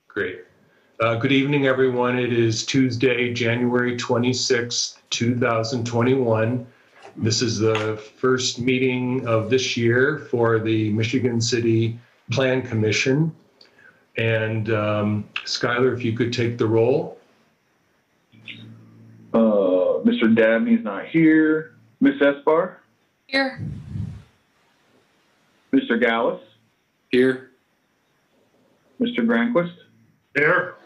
Great. Good evening, everyone. It is Tuesday, January 26th, 2021. This is the first meeting of this year for the Michigan City Plan Commission. And Skylar, if you could take the roll. Mr. Dabney's not here. Miss Espar? Here. Mr. Gallus? Here. Mr. Granquist? Here.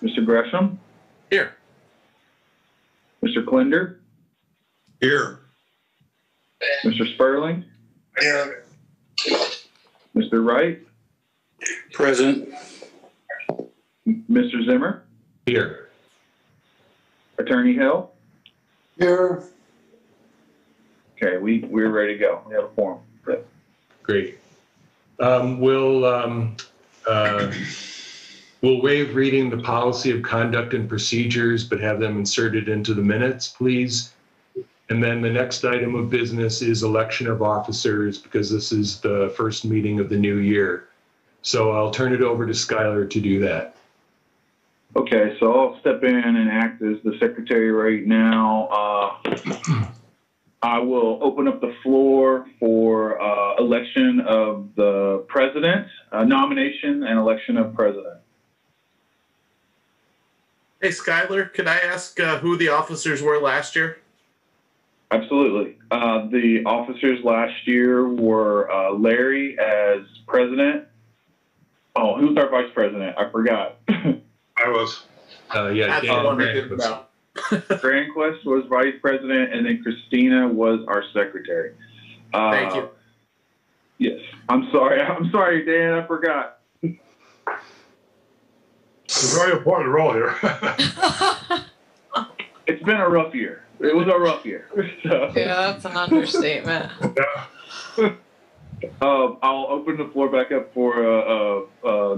Mr. Gresham? Here. Mr. Klinder? Here. Mr. Sperling? Here. Mr. Wright? Present. Mr. Zimmer? Here. Attorney Hill? Here. Okay, we're ready to go. We have a form. Good. Great. We'll waive reading the policy of conduct and procedures, but have them inserted into the minutes, please. And then the next item of business is election of officers, because this is the first meeting of the new year. So I'll turn it over to Skylar to do that. Okay, so I'll step in and act as the secretary right now. I will open up the floor for election of the president, nomination and election of president. Hey, Skylar, could I ask who the officers were last year? Absolutely. The officers last year were Larry as president. Oh, who's our vice president? I forgot. I was. Yeah, That's the one I didn't know. Granquist was vice president, and then Christina was our secretary. Thank you. Yes. I'm sorry, Dan. I forgot. It's a very important role here. It's been a rough year. It was a rough year. So, Yeah, that's an understatement. Yeah. I'll open the floor back up for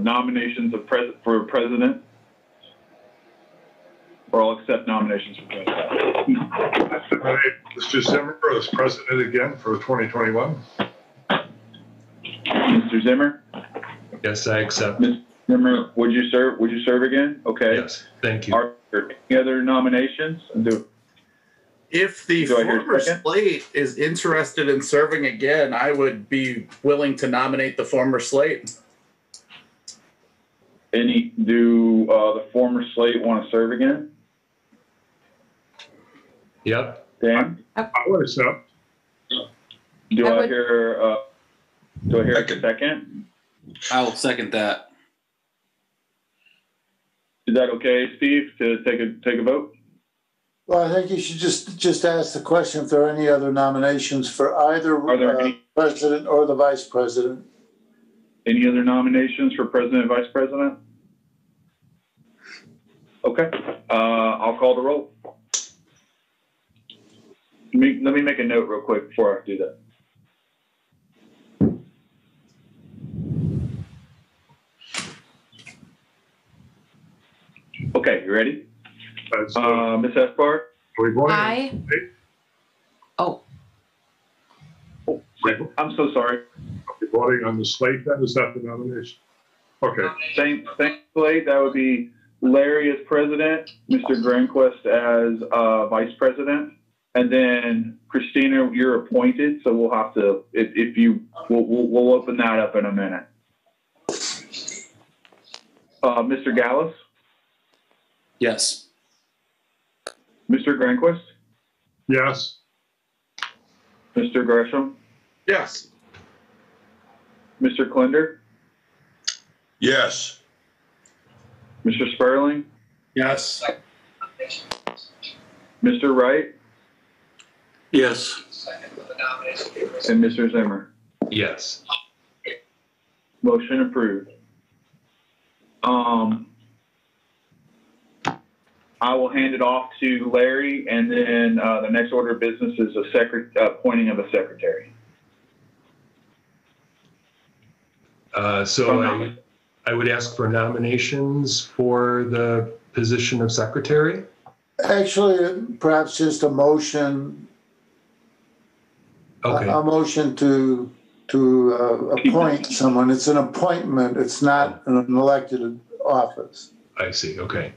nominations for president. Or I'll accept nominations for president. I nominate Mr. Zimmer as president again for 2021. Mr. Zimmer? Yes, I accept. Mr. Zimmer, would you serve again? Okay. Yes, thank you. Are there any other nominations? If the Do I hear a former second? slate is interested in serving again, I would be willing to nominate the former slate. Do the former slate want to serve again? Yep. Dan? I would accept. Do I would- hear a second? I will second that. Is that okay, Steve, to take a vote? Well, I think you should just ask the question if there are any other nominations for either Are there any- president or the vice president. Any other nominations for president and vice president? Okay, I'll call the roll. Let me make a note real quick before I do that. Okay, you ready? Ms. Espar? Are we voting? Aye. Oh, I'm so sorry. Are we voting on the slate then? Is that the nomination? Okay. Same slate. That would be Larry as president, Mr. Granquist as vice president, and then Christina, you're appointed. So we'll have to, we'll open that up in a minute. Mr. Gallus, Yes. Mr. Granquist, Yes. Mr. Gresham, Yes. Mr. Klinder, Yes. Mr. Sperling, Yes. Mr. Wright, Yes. and Mr. Zimmer. Yes. Motion approved. I will hand it off to Larry, and then the next order of business is appointing of a secretary. So I would ask for nominations for the position of secretary. Actually, perhaps just a motion. Okay. A motion to appoint someone. It's an appointment. It's not an elected office. I see. Okay.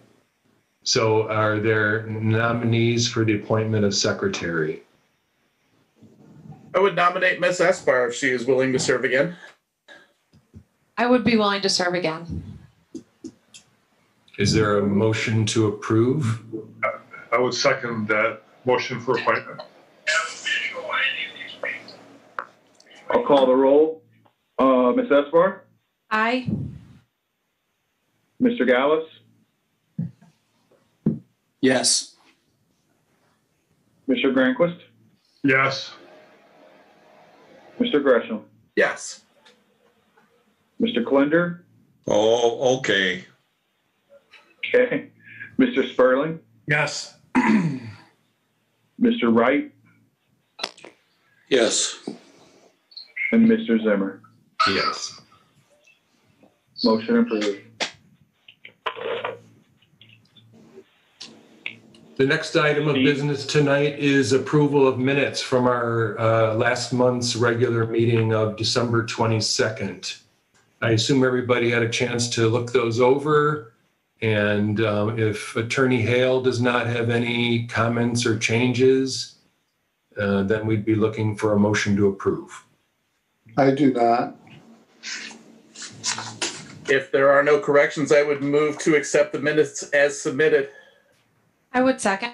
So are there nominees for the appointment of secretary? I would nominate Ms. Esbar if she is willing to serve again. I would be willing to serve again. Is there a motion to approve? I would second that motion for appointment. I'll call the roll. Ms. Esbar, Aye. Mr. Gallus, Yes. Mr. Granquist, Yes. Mr. Gresham, Yes. Mr. Klinder, Oh, okay. okay, Mr. Sperling, Yes. Mr. Wright, Yes. and Mr. Zimmer. Yes. Motion approved. The next item of business tonight is approval of minutes from our last month's regular meeting of December 22nd. I assume everybody had a chance to look those over. And if Attorney Hale does not have any comments or changes, then we'd be looking for a motion to approve. I do not. If there are no corrections, I would move to accept the minutes as submitted. I would second.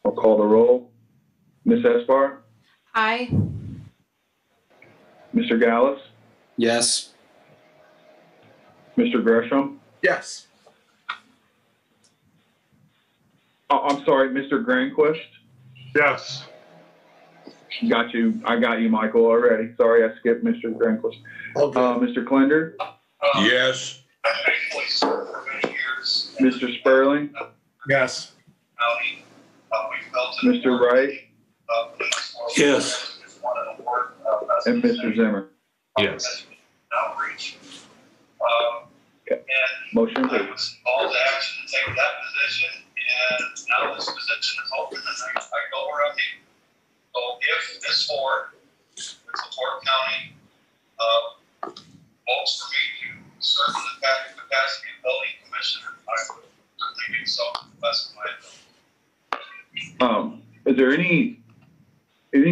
I'll call the roll. Ms. Esbar, Aye. Mr. Gallus, Yes. Mr. Gresham. Yes. Oh, I'm sorry, Mr. Granquist. Yes. Got you. I got you, Michael, already. Sorry, I skipped Mr. Granquist. Okay. Mr. Klinder, Yes. Mr. Sperling, Yes. Mr. Wright, Yes. and Mr. Zimmer. Yes. Motion approved. Call to action to take that position, and now this position is open, and I go where I need. So if this board, it's a Fort County, votes for me to serve in the capacity of building commissioner, I would certainly do so to the best of my ability. Is there any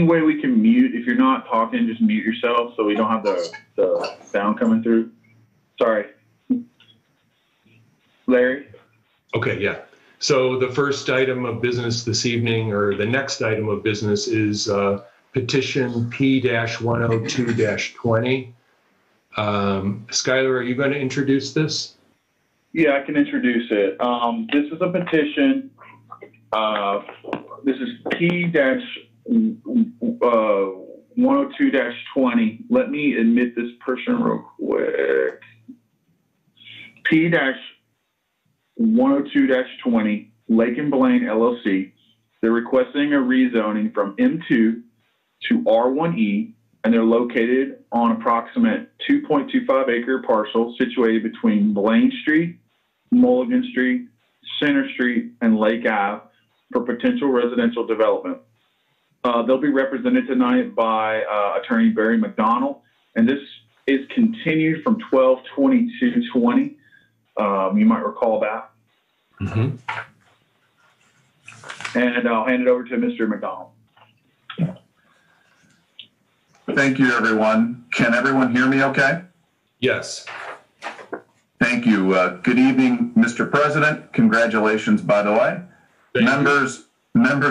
way we can mute, if you're not talking, just mute yourself so we don't have the sound coming through? Sorry. Larry? Okay, yeah. So the first item of business this evening, or the next item of business, is petition P-102-20. Skylar, are you going to introduce this? Yeah, I can introduce it. This is a petition. This is P-102-20. Let me admit this person real quick. P-102-20, Lake and Blaine LLC. They're requesting a rezoning from M2 to R1E, and they're located on approximate 2.25 acre parcel situated between Blaine Street, Mulligan Street, Center Street, and Lake Ave for potential residential development. They'll be represented tonight by Attorney Barry Mcdonald, and this is continued from 12/22/20. You might recall that. Mm-hmm. And I'll hand it over to Mr. McDonald. Thank you, everyone. Can everyone hear me okay? Yes. Thank you. Good evening, Mr. President. Congratulations, by the way. Members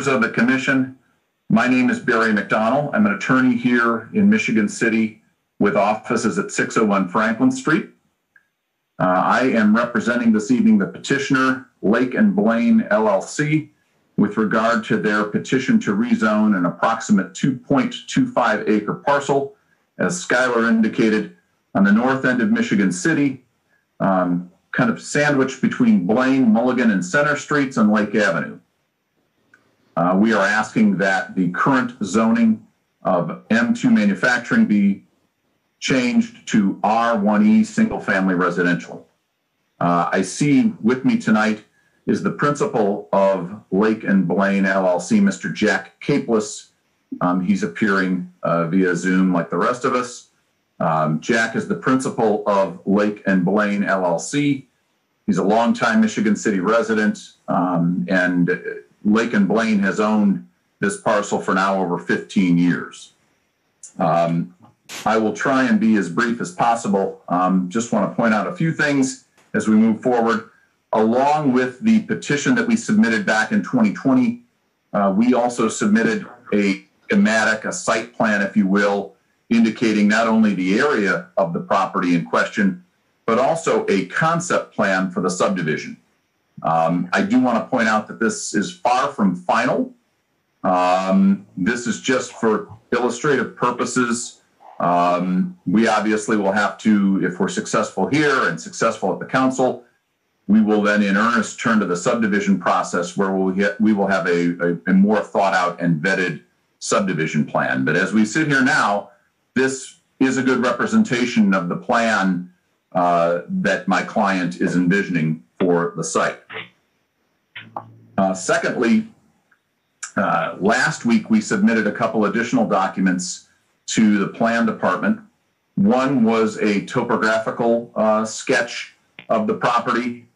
of the commission, my name is Barry McDonald. I'm an attorney here in Michigan City with offices at 601 Franklin Street. I am representing this evening the petitioner, Lake and Blaine LLC, with regard to their petition to rezone an approximate 2.25 acre parcel, as Skylar indicated, on the north end of Michigan City, kind of sandwiched between Blaine, Mulligan, and Center Streets on Lake Avenue. We are asking that the current zoning of M2 manufacturing be changed to R1E single family residential. I see with me tonight is the principal of Lake and Blaine LLC, Mr. Jack Capeless, He's appearing via Zoom like the rest of us. Jack is the principal of Lake and Blaine LLC. He's a longtime Michigan City resident, and Lake and Blaine has owned this parcel for now over 15 years. I will try and be as brief as possible. Just want to point out a few things as we move forward. Along with the petition that we submitted back in 2020, we also submitted a schematic, a site plan, if you will, indicating not only the area of the property in question, but also a concept plan for the subdivision. I do want to point out that this is far from final. This is just for illustrative purposes. We obviously will have to, if we're successful here and successful at the council, we will then in earnest turn to the subdivision process where we will have a more thought out and vetted subdivision plan. But as we sit here now, this is a good representation of the plan that my client is envisioning for the site. Secondly, last week we submitted a couple additional documents to the plan department. One was a topographical sketch of the property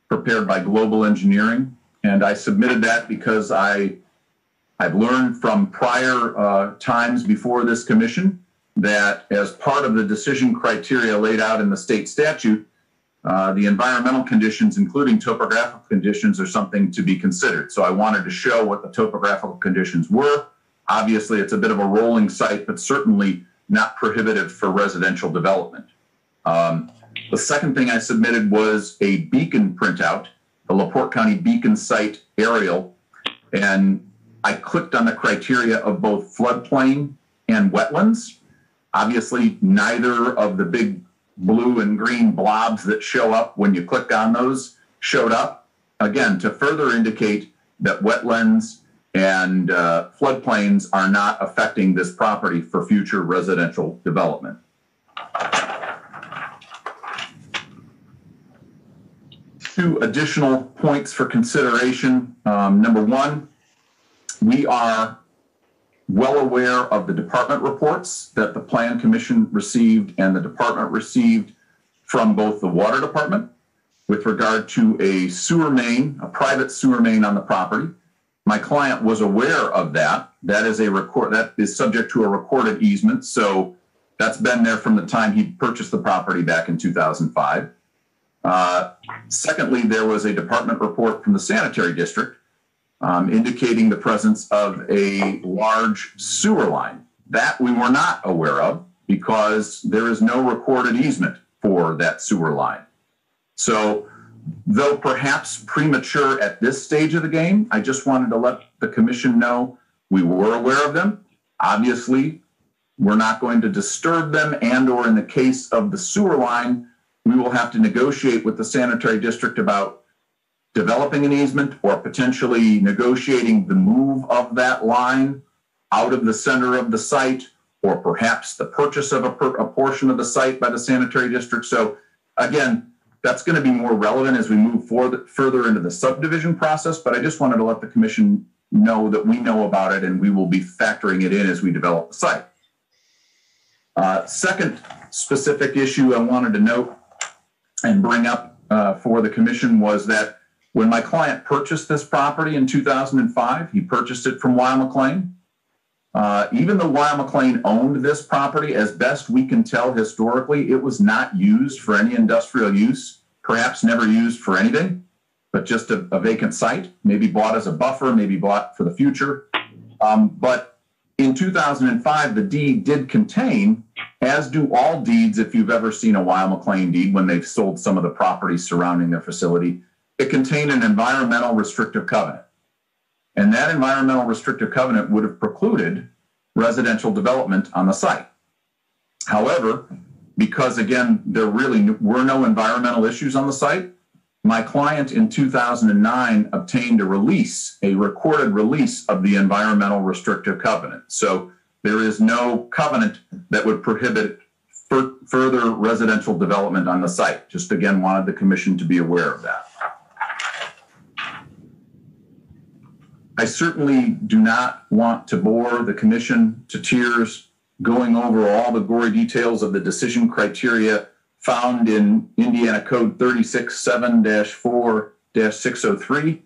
prepared by Global Engineering, and I submitted that because I've learned from prior times before this commission that as part of the decision criteria laid out in the state statute, the environmental conditions, including topographical conditions, are something to be considered. So I wanted to show what the topographical conditions were. Obviously, it's a bit of a rolling site, but certainly not prohibitive for residential development. The second thing I submitted was a beacon printout, the LaPorte County Beacon Site aerial, and I clicked on the criteria of both floodplain and wetlands. Obviously, neither of the big blue and green blobs that show up when you click on those showed up. Again, to further indicate that wetlands and floodplains are not affecting this property for future residential development. Two additional points for consideration. Number one, we are well aware of the department reports that the Plan Commission received and the department received from both the water department with regard to a sewer main, a private sewer main on the property. My client was aware of that. That is subject to a recorded easement. So that's been there from the time he purchased the property back in 2005. Secondly, there was a department report from the sanitary district indicating the presence of a large sewer line. That we were not aware of because there is no recorded easement for that sewer line. So though perhaps premature at this stage of the game, I just wanted to let the commission know we were aware of them. Obviously, we're not going to disturb them, and or in the case of the sewer line, we will have to negotiate with the sanitary district about developing an easement or potentially negotiating the move of that line out of the center of the site, or perhaps the purchase of a portion of the site by the sanitary district. So again, that's going to be more relevant as we move further into the subdivision process, but I just wanted to let the commission know that we know about it and we will be factoring it in as we develop the site. Second specific issue I wanted to note and bring up for the commission was that when my client purchased this property in 2005, he purchased it from Weil McLean. Even though Weil McLean owned this property, as best we can tell historically, it was not used for any industrial use, perhaps never used for anything, but just a vacant site, maybe bought as a buffer, maybe bought for the future. But in 2005, the deed did contain, as do all deeds if you've ever seen a Weil McLean deed when they've sold some of the property surrounding their facility, it contained an environmental restrictive covenant. And that environmental restrictive covenant would have precluded residential development on the site. However, because again, there really were no environmental issues on the site, my client in 2009 obtained a recorded release of the environmental restrictive covenant. So there is no covenant that would prohibit further residential development on the site. Just again, wanted the commission to be aware of that. I certainly do not want to bore the commission to tears going over all the gory details of the decision criteria found in Indiana Code 367-4-603.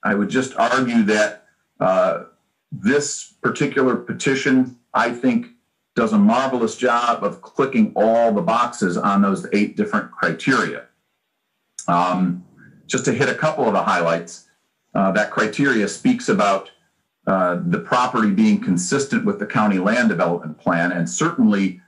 I would just argue that this particular petition, I think, does a marvelous job of clicking all the boxes on those 8 different criteria. Just to hit a couple of the highlights, that criteria speaks about the property being consistent with the county land development plan, and certainly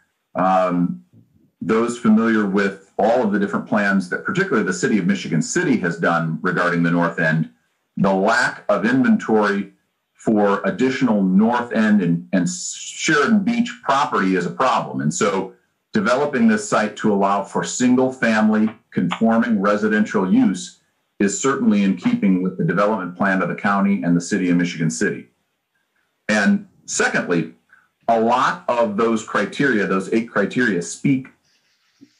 those familiar with all of the different plans that particularly the city of Michigan City has done regarding the North End, the lack of inventory for additional North End and Sheridan Beach property is a problem. And so developing this site to allow for single family conforming residential use is certainly in keeping with the development plan of the county and the city of Michigan City. And secondly, a lot of those criteria, those 8 criteria, speak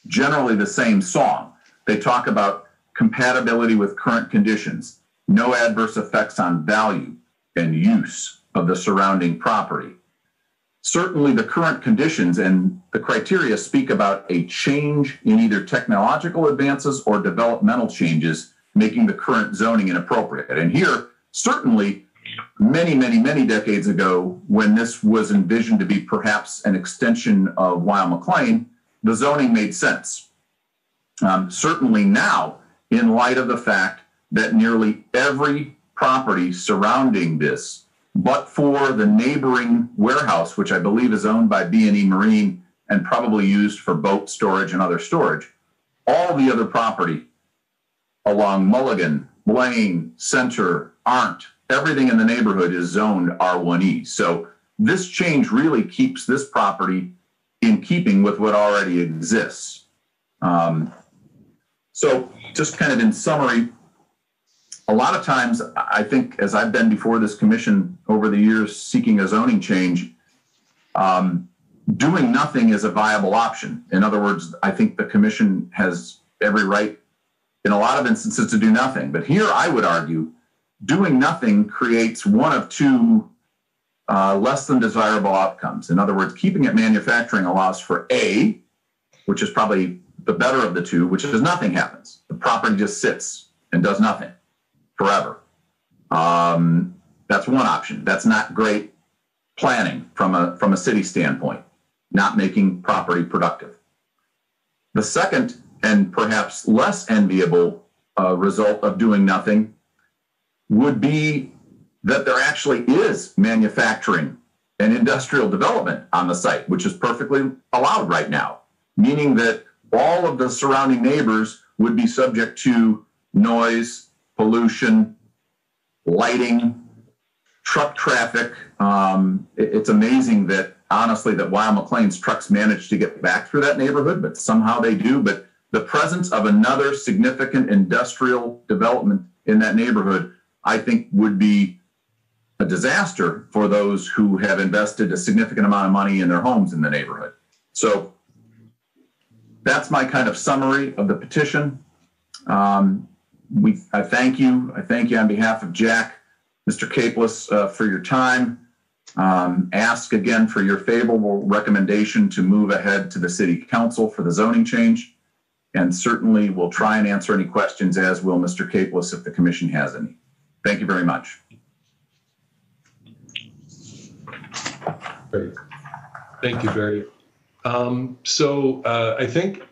generally the same song. They talk about compatibility with current conditions, no adverse effects on value and use of the surrounding property. Certainly the current conditions and the criteria speak about a change in either technological advances or developmental changes making the current zoning inappropriate. And here, certainly many, many, many decades ago, when this was envisioned to be perhaps an extension of Weil-McLean, the zoning made sense. Certainly now, in light of the fact that nearly every property surrounding this, but for the neighboring warehouse, which I believe is owned by B&E Marine and probably used for boat storage and other storage, all the other property along Mulligan, Blaine, Center, Arndt, everything in the neighborhood is zoned R1E. So this change really keeps this property in keeping with what already exists. So just kind of in summary, a lot of times I think, as I've been before this commission over the years seeking a zoning change, doing nothing is a viable option. In other words, I think the commission has every right in a lot of instances to do nothing. But here I would argue doing nothing creates one of 2 less than desirable outcomes. In other words, keeping it manufacturing allows for A, which is probably the better of the 2, which is nothing happens. The property just sits and does nothing forever. That's one option. That's not great planning from a city standpoint, not making property productive. The second and perhaps less enviable result of doing nothing would be that there actually is manufacturing and industrial development on the site, which is perfectly allowed right now, meaning that all of the surrounding neighbors would be subject to noise, pollution, lighting, truck traffic. It's amazing that, honestly, that Weil-McLean's trucks manage to get back through that neighborhood, but somehow they do. But the presence of another significant industrial development in that neighborhood, I think, would be a disaster for those who have invested a significant amount of money in their homes in the neighborhood. So that's my kind of summary of the petition. I thank you. I thank you on behalf of Jack, Mr. Capeless, for your time. Ask again for your favorable recommendation to move ahead to the City Council for the zoning change. And certainly we'll try and answer any questions, as will Mr. Capeless if the commission has any. Thank you very much. Great. Thank you, Barry. I think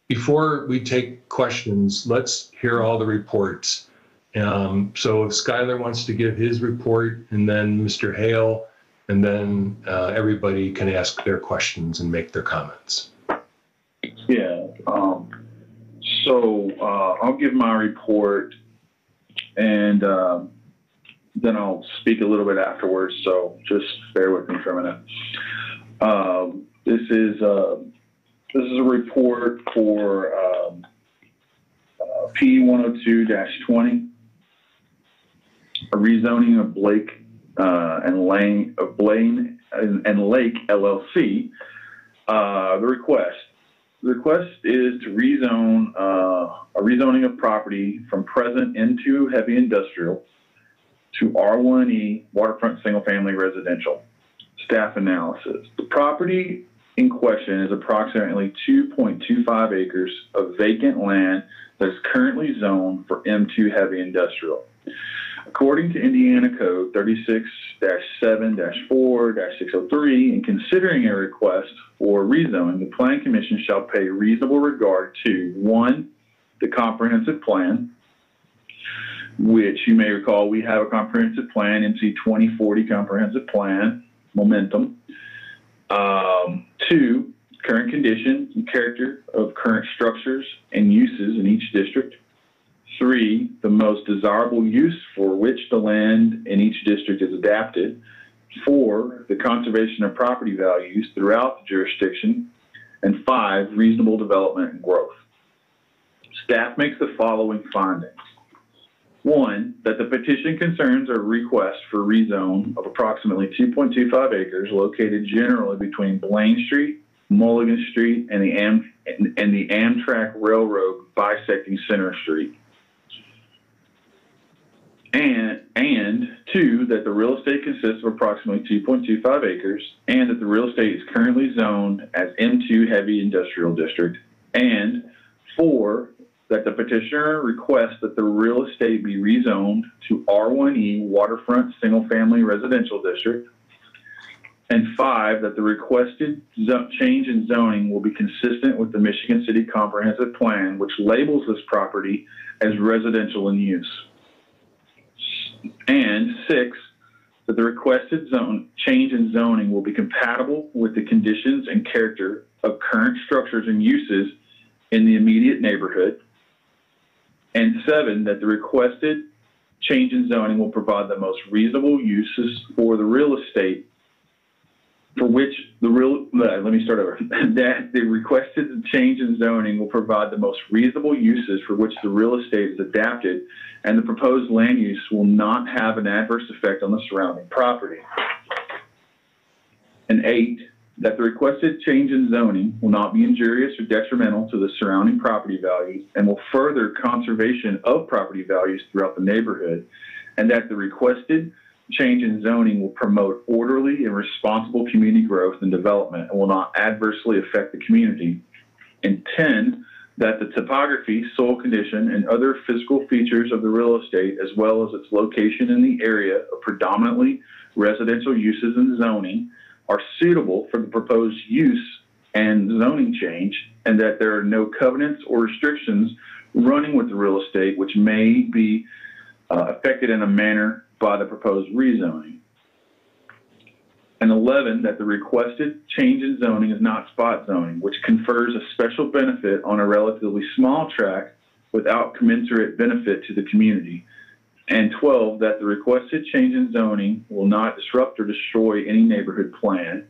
before we take questions, let's hear all the reports. So if Skylar wants to give his report, and then Mr. Hale, and then everybody can ask their questions and make their comments. Yeah. I'll give my report, and then I'll speak a little bit afterwards. So just bear with me for a minute. This is a report for P102-20, a rezoning of Blake Blaine and Lake LLC. The request is to rezone a rezoning of property from present into heavy industrial to R1E waterfront single-family residential. Staff analysis. The property in question is approximately 2.25 acres of vacant land that is currently zoned for M2 heavy industrial. According to Indiana Code 36-7-4-603, in considering a request for rezoning, the Planning Commission shall pay reasonable regard to 1, the comprehensive plan, which you may recall we have a comprehensive plan, MC 2040 comprehensive plan, momentum. 2, current condition and character of current structures and uses in each district. 3, the most desirable use for which the land in each district is adapted. 4, the conservation of property values throughout the jurisdiction. And 5, reasonable development and growth. Staff makes the following findings. 1, that the petition concerns a request for rezone of approximately 2.25 acres located generally between Blaine Street, Mulligan Street, and the Amtrak Railroad bisecting Center Street. And 2, that the real estate consists of approximately 2.25 acres and that the real estate is currently zoned as M2 heavy industrial district. And 4, that the petitioner requests that the real estate be rezoned to R1E waterfront single-family residential district. And 5, that the requested change in zoning will be consistent with the Michigan City Comprehensive Plan, which labels this property as residential in use. And 6, that the requested change in zoning will be compatible with the conditions and character of current structures and uses in the immediate neighborhood. And 7, that the requested change in zoning will provide the most reasonable uses for the real estate for which the that the requested change in zoning will provide the most reasonable uses for which the real estate is adapted, and the proposed land use will not have an adverse effect on the surrounding property. And 8, that the requested change in zoning will not be injurious or detrimental to the surrounding property values and will further conservation of property values throughout the neighborhood, and that the requested change in zoning will promote orderly and responsible community growth and development and will not adversely affect the community. And 10, that the topography, soil condition, and other physical features of the real estate, as well as its location in the area of predominantly residential uses and zoning, are suitable for the proposed use and zoning change, and that there are no covenants or restrictions running with the real estate which may be affected in a manner by the proposed rezoning. And 11, that the requested change in zoning is not spot zoning, which confers a special benefit on a relatively small tract without commensurate benefit to the community. And 12, that the requested change in zoning will not disrupt or destroy any neighborhood plan.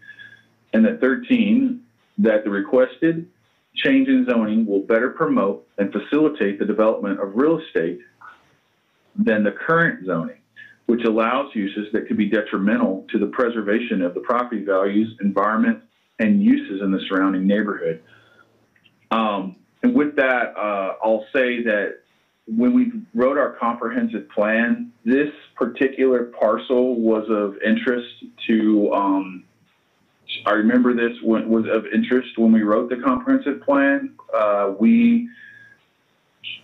And that 13, that the requested change in zoning will better promote and facilitate the development of real estate than the current zoning, which allows uses that could be detrimental to the preservation of the property values, environment, and uses in the surrounding neighborhood. And with that, I'll say that when we wrote our comprehensive plan, this particular parcel was of interest to, I remember this was of interest when we wrote the comprehensive plan. We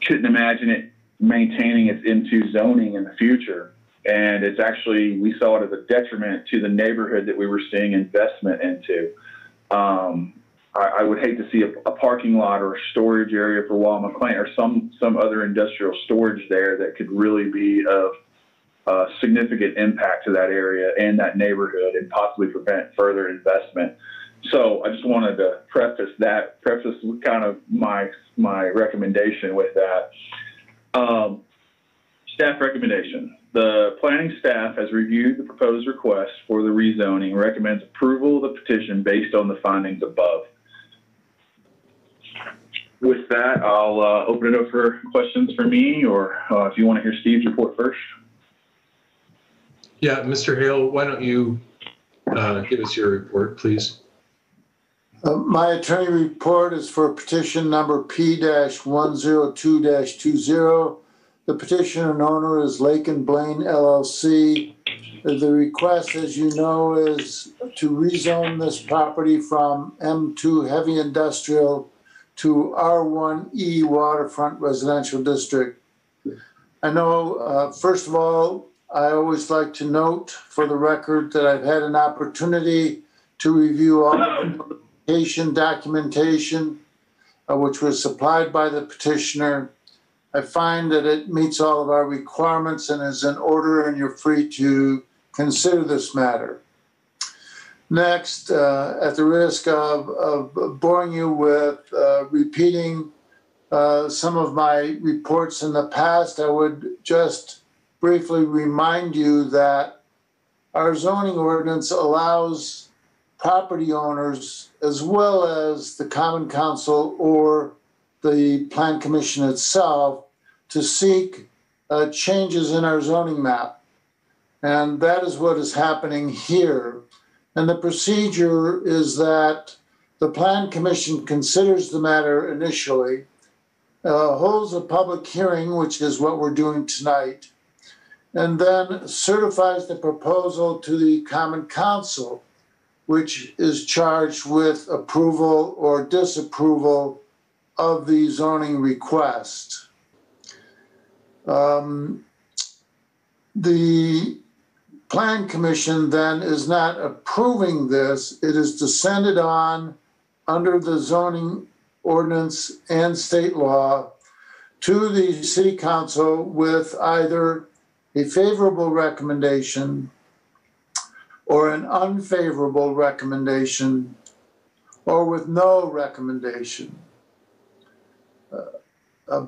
couldn't imagine it maintaining its M2 zoning in the future. And it's actually, we saw it as a detriment to the neighborhood that we were seeing investment into. I would hate to see a parking lot or a storage area for Wall McLean or some other industrial storage there that could really be of significant impact to that area and that neighborhood and possibly prevent further investment. So I just wanted to preface kind of my recommendation with that. Staff recommendation. The planning staff has reviewed the proposed request for the rezoning and recommends approval of the petition based on the findings above. With that, I'll open it up for questions for me, or if you want to hear Steve's report first. Yeah, Mr. Hale, why don't you give us your report, please? My attorney report is for petition number P-102-20. The petitioner and owner is Lake and Blaine LLC. The request, as you know, is to rezone this property from M2 Heavy Industrial to R1E Waterfront Residential District. I know, first of all, I always like to note for the record that I've had an opportunity to review all the documentation which was supplied by the petitioner. I find that it meets all of our requirements and is in order, and you're free to consider this matter. Next, at the risk of boring you with repeating some of my reports in the past, I would just briefly remind you that our zoning ordinance allows property owners, as well as the Common Council or the Plan Commission itself, to seek changes in our zoning map. And that is what is happening here. And the procedure is that the Plan Commission considers the matter initially, holds a public hearing, which is what we're doing tonight, and then certifies the proposal to the Common Council, which is charged with approval or disapproval of the zoning request. The Plan Commission then is not approving this. It is descended on under the zoning ordinance and state law to the City Council with either a favorable recommendation or an unfavorable recommendation, or with no recommendation.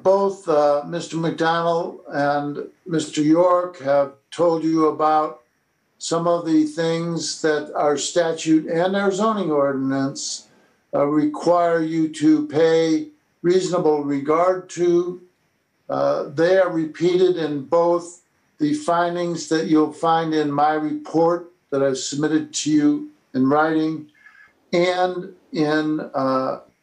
Both Mr. McDonald and Mr. York have told you about some of the things that our statute and our zoning ordinance require you to pay reasonable regard to. They are repeated in both the findings that you'll find in my report that I've submitted to you in writing, and in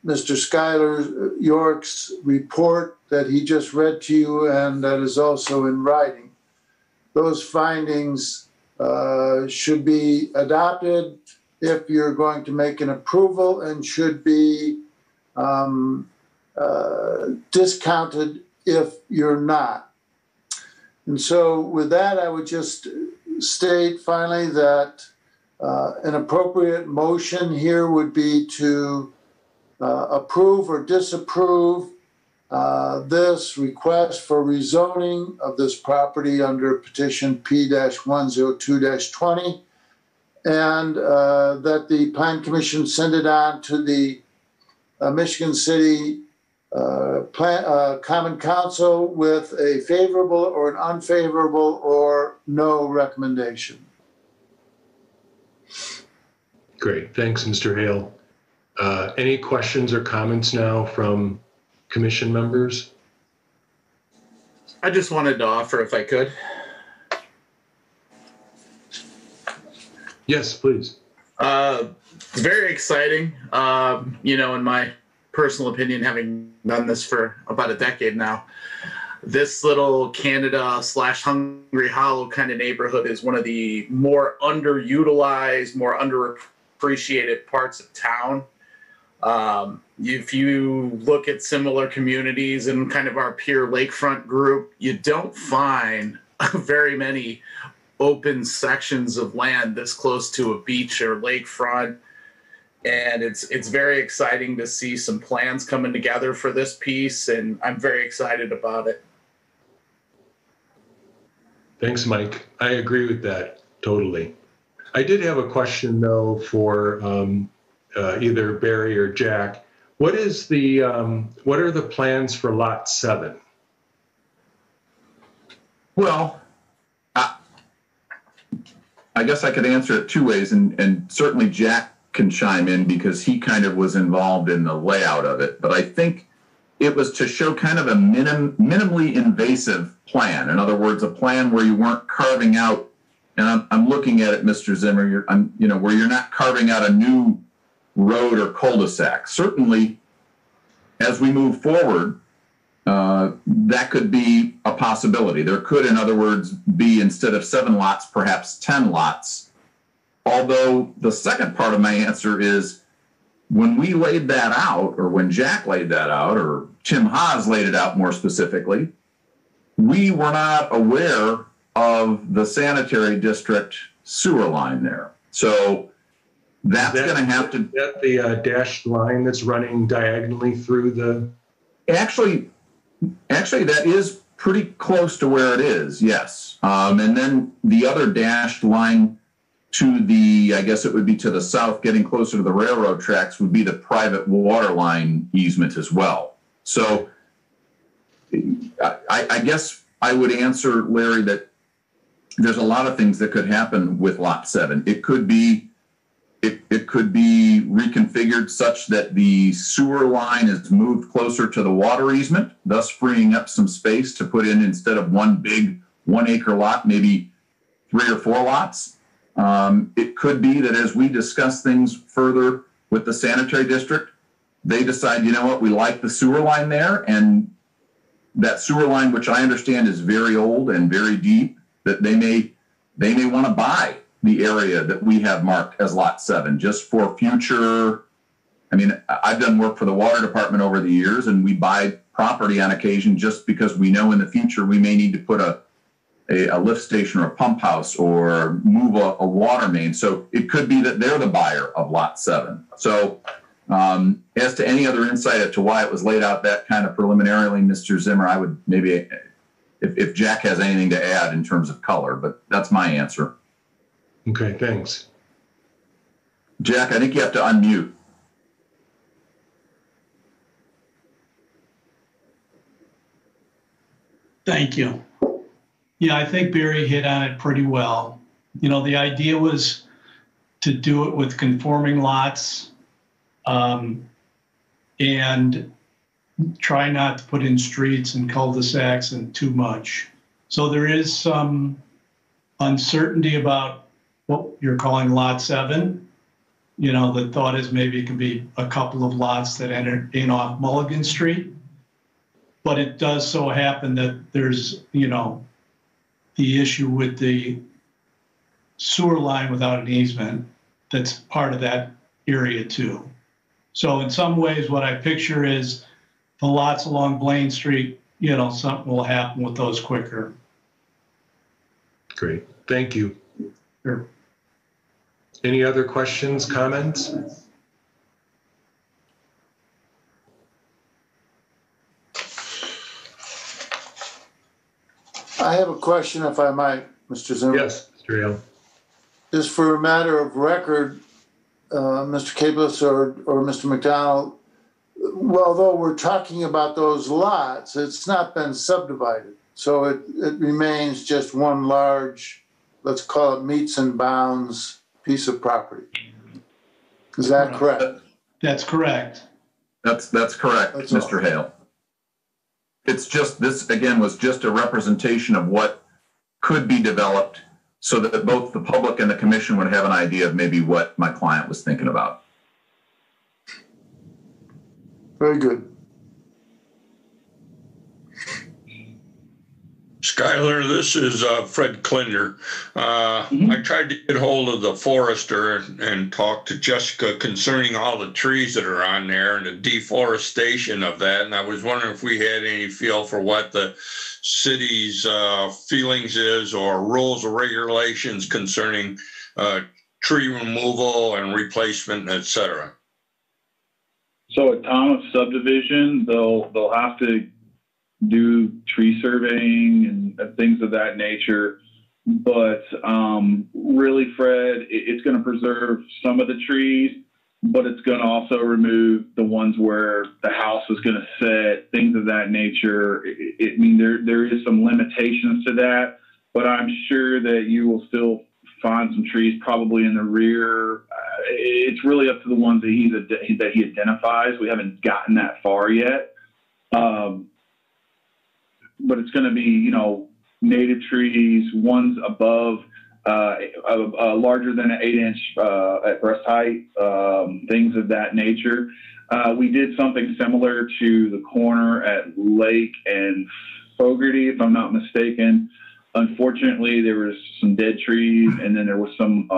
Mr. Schuyler York's report that he just read to you, and that is also in writing. Those findings should be adopted if you're going to make an approval, and should be discounted if you're not. And so with that, I would just state finally that an appropriate motion here would be to approve or disapprove this request for rezoning of this property under petition P-102-20, and that the Plan Commission send it on to the Michigan City Common Council with a favorable or an unfavorable or no recommendation. Great. Thanks, Mr. Hale. Any questions or comments now from commission members? I just wanted to offer, if I could. Yes, please. Very exciting. In my personal opinion, having done this for about a decade now, this little Canada/Hungry Hollow kind of neighborhood is one of the more underutilized, more underappreciated parts of town. If you look at similar communities in kind of our peer lakefront group, you don't find very many open sections of land this close to a beach or lakefront. And it's very exciting to see some plans coming together for this piece, and I'm very excited about it. Thanks, Mike. I agree with that totally. I did have a question though for either Barry or Jack. What are the plans for Lot 7? Well, I guess I could answer it two ways, and certainly Jack can chime in because he kind of was involved in the layout of it. But I think it was to show kind of a minimally invasive plan. In other words, a plan where you weren't carving out, and I'm looking at it, Mr. Zimmer, where you're not carving out a new road or cul-de-sac. Certainly, as we move forward, that could be a possibility. There could, in other words, be, instead of 7 lots, perhaps 10 lots. Although the second part of my answer is, when we laid that out, or when Jack laid that out, or Tim Haas laid it out more specifically, we were not aware of the sanitary district sewer line there. So that's going to have to... Is that the dashed line that's running diagonally through the... Actually, that is pretty close to where it is, yes. And then the other dashed line to the, I guess it would be to the south, getting closer to the railroad tracks, would be the private water line easement as well. So I guess I would answer, Larry, that there's a lot of things that could happen with Lot 7. It could be reconfigured such that the sewer line is moved closer to the water easement, thus freeing up some space to put in, instead of one big 1 acre lot, maybe 3 or 4 lots. It could be that as we discuss things further with the sanitary district, they decide, you know what, we like the sewer line there, and that sewer line, which I understand is very old and very deep, that they may want to buy the area that we have marked as Lot 7 just for future. I mean, I've done work for the water department over the years, and we buy property on occasion just because we know in the future we may need to put a lift station or a pump house or move a water main. So it could be that they're the buyer of Lot 7. So as to any other insight as to why it was laid out that kind of preliminarily, Mr. Zimmer, I would maybe, if Jack has anything to add in terms of color, but that's my answer. Okay, thanks. Jack, I think you have to unmute. Thank you. Yeah, I think Barry hit on it pretty well. You know, the idea was to do it with conforming lots and try not to put in streets and cul-de-sacs and too much. So there is some uncertainty about what you're calling Lot 7. You know, the thought is maybe it could be a couple of lots that enter in off Mulligan Street. But it does so happen that there's, you know, the issue with the sewer line without an easement that's part of that area too. So in some ways, what I picture is the lots along Blaine Street, you know, something will happen with those quicker. Great, thank you. Sure. Any other questions, comments? I have a question, if I might, Mr. Zimmer. Yes, Mr. Hale. Just for a matter of record, Mr. Cabus or Mr. McDonald, although we're talking about those lots, it's not been subdivided. So it remains just one large, let's call it meets and bounds piece of property. Is that correct? That's correct. That's correct, that's Mr. Hale. It's just, this again was just a representation of what could be developed so that both the public and the commission would have an idea of maybe what my client was thinking about. Very good. Skylar, this is Fred Klinder. I tried to get hold of the forester and talk to Jessica concerning all the trees that are on there and the deforestation of that. And I was wondering if we had any feel for what the city's feelings is or rules or regulations concerning tree removal and replacement, et cetera. So at time of subdivision, they'll have to do tree surveying and things of that nature. But really, Fred, it's going to preserve some of the trees, but it's going to also remove the ones where the house is going to sit, things of that nature. I mean, there is some limitations to that, but I'm sure that you will still find some trees probably in the rear. It's really up to the ones that he identifies. We haven't gotten that far yet. But it's going to be, you know, native trees, ones above, larger than an 8-inch at breast height, things of that nature. We did something similar to the corner at Lake and Fogarty, if I'm not mistaken. Unfortunately, there was some dead trees, and then there was some,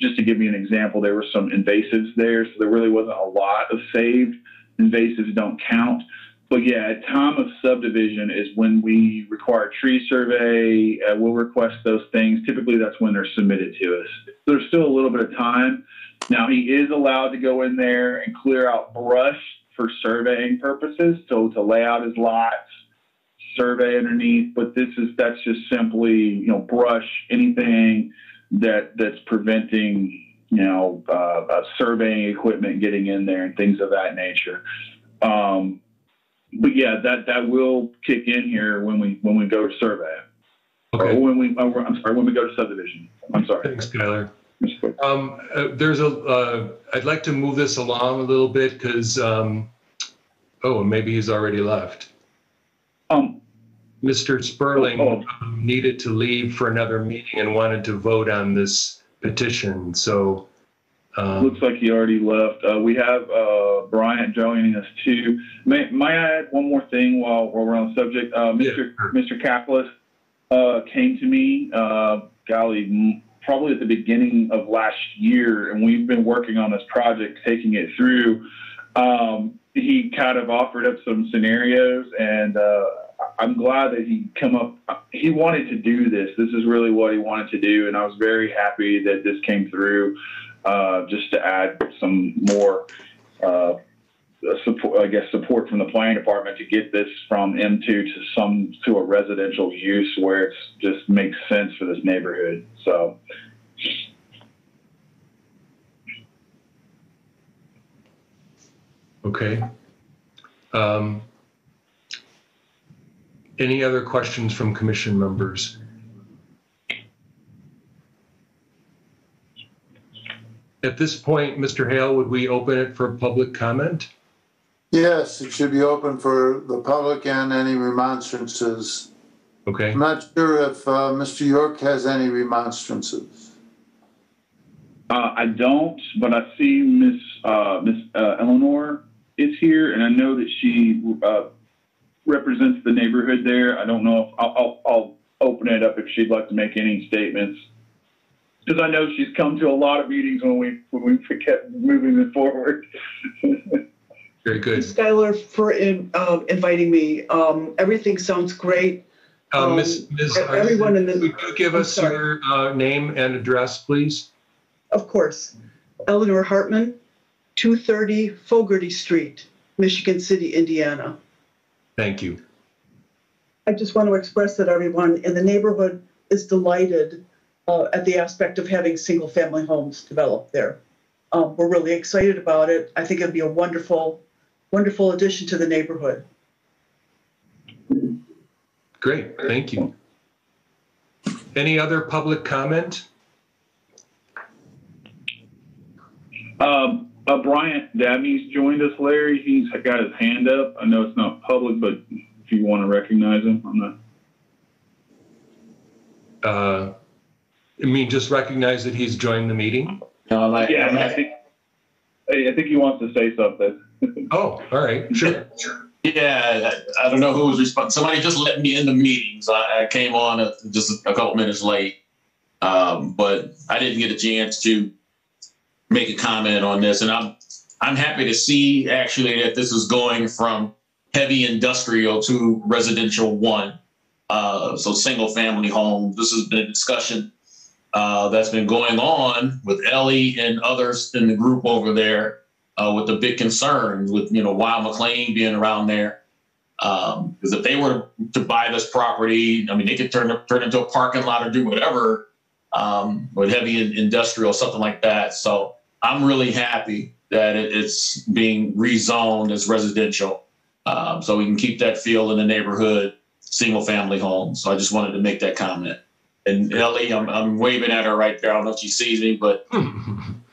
just to give you an example, there were some invasives there, so there really wasn't a lot of saved. Invasives don't count. But yeah, at time of subdivision is when we require a tree survey. We'll request those things. Typically, that's when they're submitted to us. There's still a little bit of time. Now, he is allowed to go in there and clear out brush for surveying purposes, so to lay out his lots, survey underneath. But that's just simply, brush, anything that's preventing, surveying equipment getting in there and things of that nature. But yeah, that will kick in here when we go to survey. Okay. Or when we go to subdivision. I'm sorry. Thanks, Skylar. I'd like to move this along a little bit because, maybe he's already left. Mr. Sperling needed to leave for another meeting and wanted to vote on this petition. So looks like he already left. We have Bryant joining us too. May I add one more thing while we're on the subject? Mr. Kaplis came to me, probably at the beginning of last year, and we've been working on this project, taking it through. He kind of offered up some scenarios, and I'm glad that he wanted to do this. This is really what he wanted to do, and I was very happy that this came through, just to add some more support from the planning department to get this from M2 to a residential use where it just makes sense for this neighborhood. So. Okay. Any other questions from commission members? At this point, Mr. Hale, would we open it for public comment? Yes, it should be open for the public and any remonstrances. Okay. I'm not sure if Mr. York has any remonstrances. I don't, but I see Miss Eleanor is here, and I know that she represents the neighborhood there. I don't know if I'll open it up if she'd like to make any statements, because I know she's come to a lot of meetings when we kept moving it forward. Very good. Skylar, for inviting me. Everything sounds great. Ms. Everyone in the. Would you give us your name and address, please? Of course. Eleanor Hartman, 230 Fogarty Street, Michigan City, Indiana. Thank you. I just want to express that everyone in the neighborhood is delighted at the aspect of having single-family homes developed there. We're really excited about it. I think it'd be a wonderful, wonderful addition to the neighborhood. Great, thank you. Any other public comment? Bryant Dabney's joined us, Larry. He's got his hand up. I know it's not public, but if you want to recognize him, I'm not. Just recognize that he's joined the meeting? No, I think he wants to say something. Oh, all right, sure. Yeah, I don't know who was responsible. Somebody just let me in the meeting, so I came on just a couple minutes late. But I didn't get a chance to make a comment on this, and I'm happy to see actually that this is going from heavy industrial to residential one. So single family home. This has been a discussion that's been going on with Ellie and others in the group over there with the big concerns with, Wild McLean being around there. Because if they were to buy this property, they could turn into a parking lot or do whatever with heavy industrial, something like that. So I'm really happy that it's being rezoned as residential. So we can keep that feel in the neighborhood, single family homes. So I just wanted to make that comment. And Ellie, I'm waving at her right there. I don't know if she sees me, but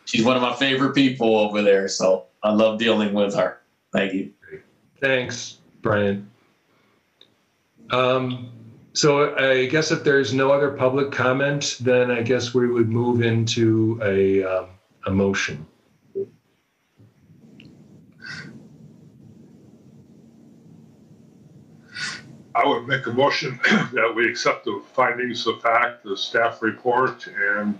she's one of my favorite people over there. So I love dealing with her. Thank you. Thanks, Brian. So I guess if there's no other public comment, then I guess we would move into a motion. I would make a motion that we accept the findings of fact, the staff report, and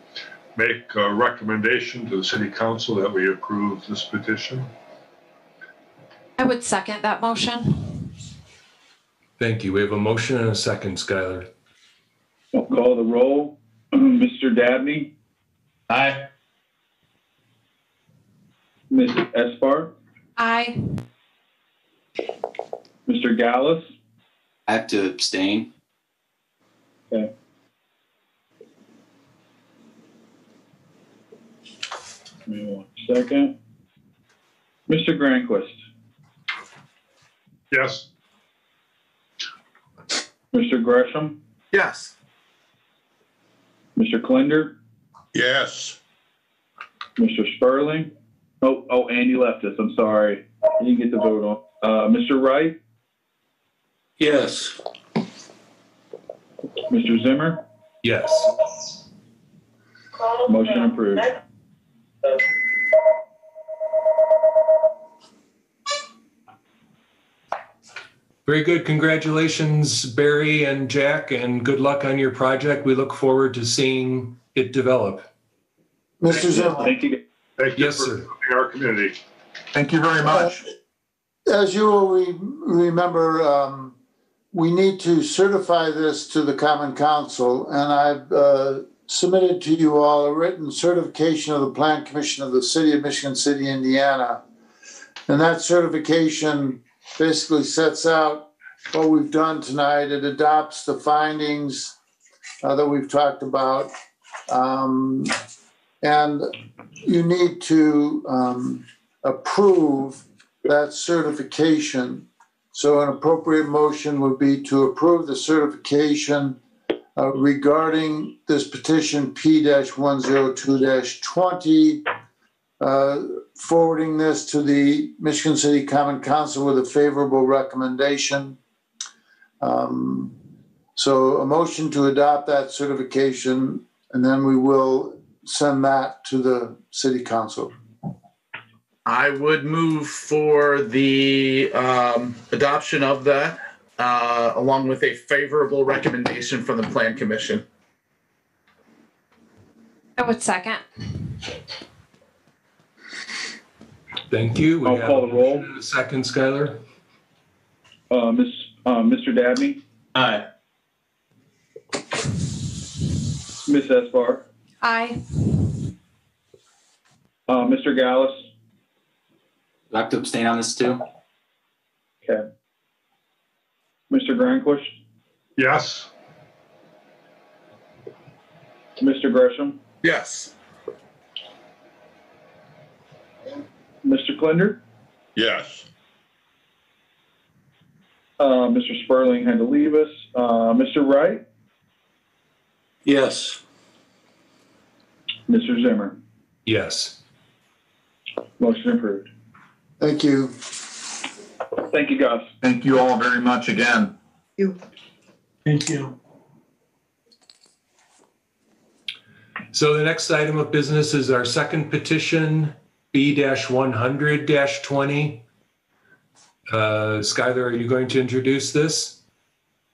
make a recommendation to the city council that we approve this petition. I would second that motion. Thank you. We have a motion and a second, Skylar. I'll call the roll. Mr. Dabney, Aye. Ms. Espar, Aye. Mr. Gallus. I have to abstain. Okay. Give me 1 second. Mr. Granquist, Yes. Mr. Gresham, Yes. Mr. Klinder, Yes. Mr. Sperling. Oh, Andy left us. I'm sorry. He didn't get the vote on. Mr. Wright, Yes. Mr. Zimmer. Yes. Motion approved. Very good. Congratulations, Barry and Jack, and good luck on your project. We look forward to seeing it develop. Mr. Zimmer. Thank you. Thank you Yes, for sir. serving our community. Thank you very much. As you will remember, we need to certify this to the Common Council, and I've submitted to you all a written certification of the Plan Commission of the City of Michigan City, Indiana. And that certification basically sets out what we've done tonight. It adopts the findings that we've talked about. And you need to approve that certification. So an appropriate motion would be to approve the certification regarding this petition P-102-20, forwarding this to the Michigan City Common Council with a favorable recommendation. So a motion to adopt that certification, and then we will send that to the City Council. I would move for the adoption of that, along with a favorable recommendation from the Plan Commission. I would second. Thank you. I'll call the roll. A second, Skylar. Mr. Dabney, Aye. Ms. Espar, Aye. Mr. Gallus. Do I have to abstain on this too? Okay. Mr. Granquist, Yes. Mr. Gresham, Yes. Mr. Klinder, Yes. Mr. Sperling had to leave us. Mr. Wright, Yes. Mr. Zimmer. Yes. Motion approved. Thank you. Thank you, guys. Thank you all very much again. Thank you. So the next item of business is our second petition, B-100-20. Skylar, are you going to introduce this?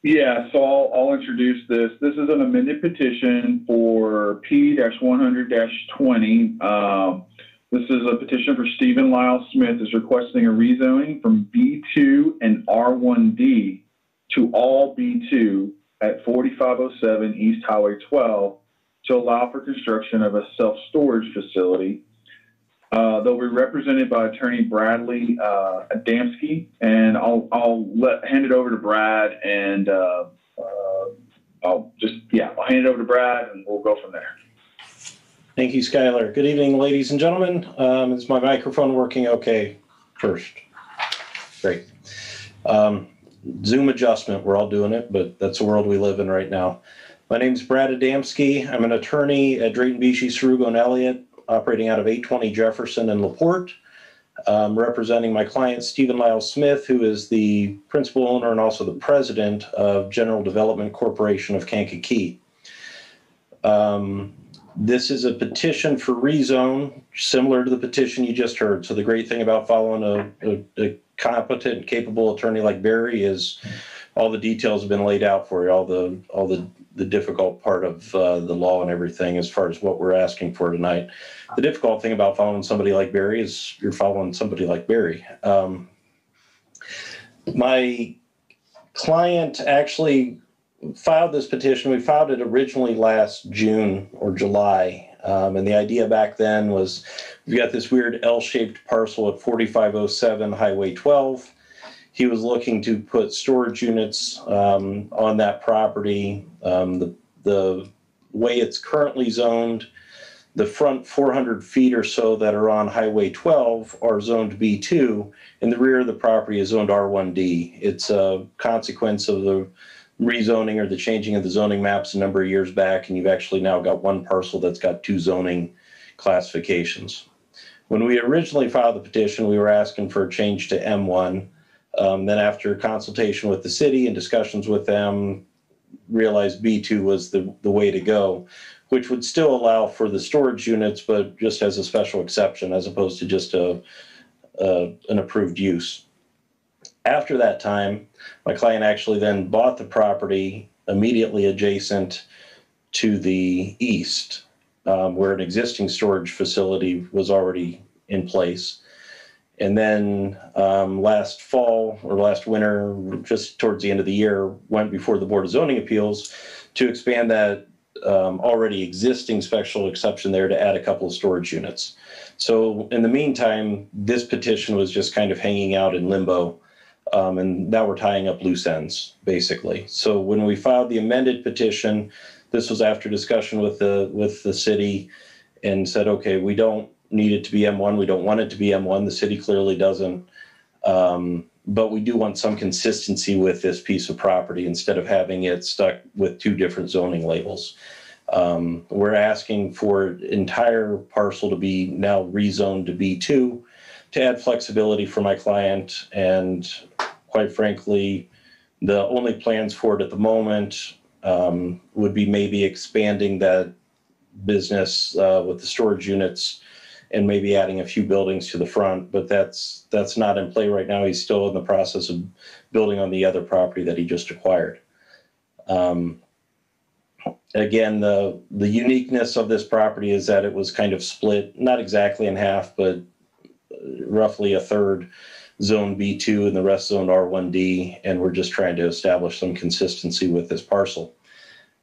Yeah, so I'll introduce this. This is an amended petition for P-100-20. This is a petition for Stephen Lyle Smith is requesting a rezoning from B2 and R1D to all B2 at 4507 East Highway 12 to allow for construction of a self-storage facility. They'll be represented by attorney Bradley Adamski, and I'll hand it over to Brad, and I'll hand it over to Brad, and we'll go from there. Thank you, Skylar. Good evening, ladies and gentlemen. Is my microphone working okay first? Great. Zoom adjustment, we're all doing it, but that's the world we live in right now. My name is Brad Adamski. I'm an attorney at Drayton Beachy, Serugo and Elliott, operating out of 820 Jefferson and LaPorte, representing my client, Stephen Lyle Smith, who is the principal owner and also the president of General Development Corporation of Kankakee. This is a petition for rezone, similar to the petition you just heard. So the great thing about following a competent, capable attorney like Barry is all the details have been laid out for you, all the difficult part of the law and everything as far as what we're asking for tonight. The difficult thing about following somebody like Barry is you're following somebody like Barry. My client actually filed this petition. We filed it originally last June or July. And the idea back then was we've got this weird L-shaped parcel at 4507 Highway 12. He was looking to put storage units on that property. The way it's currently zoned, the front 400 feet or so that are on Highway 12 are zoned B2, and the rear of the property is zoned R1D. It's a consequence of the rezoning or the changing of the zoning maps a number of years back, and you've actually now got one parcel that's got two zoning classifications. When we originally filed the petition, we were asking for a change to M1. Then after consultation with the city and discussions with them, realized B2 was the way to go, which would still allow for the storage units, but just as a special exception as opposed to just an approved use. After that time, my client actually then bought the property immediately adjacent to the east, where an existing storage facility was already in place. And then last fall or last winter, just towards the end of the year, went before the Board of Zoning Appeals to expand that already existing special exception there to add a couple of storage units. So in the meantime, this petition was just kind of hanging out in limbo. And now we're tying up loose ends, basically. So when we filed the amended petition, this was after discussion with the city and said, okay, we don't need it to be M1. We don't want it to be M1. The city clearly doesn't. But we do want some consistency with this piece of property instead of having it stuck with two different zoning labels. We're asking for entire parcel to be now rezoned to B2 to add flexibility for my client. And quite frankly, the only plans for it at the moment would be maybe expanding that business with the storage units and maybe adding a few buildings to the front, but that's not in play right now. He's still in the process of building on the other property that he just acquired. Again, the uniqueness of this property is that it was kind of split, not exactly in half, but roughly a third zone B2 and the rest zone R1D, and we're just trying to establish some consistency with this parcel.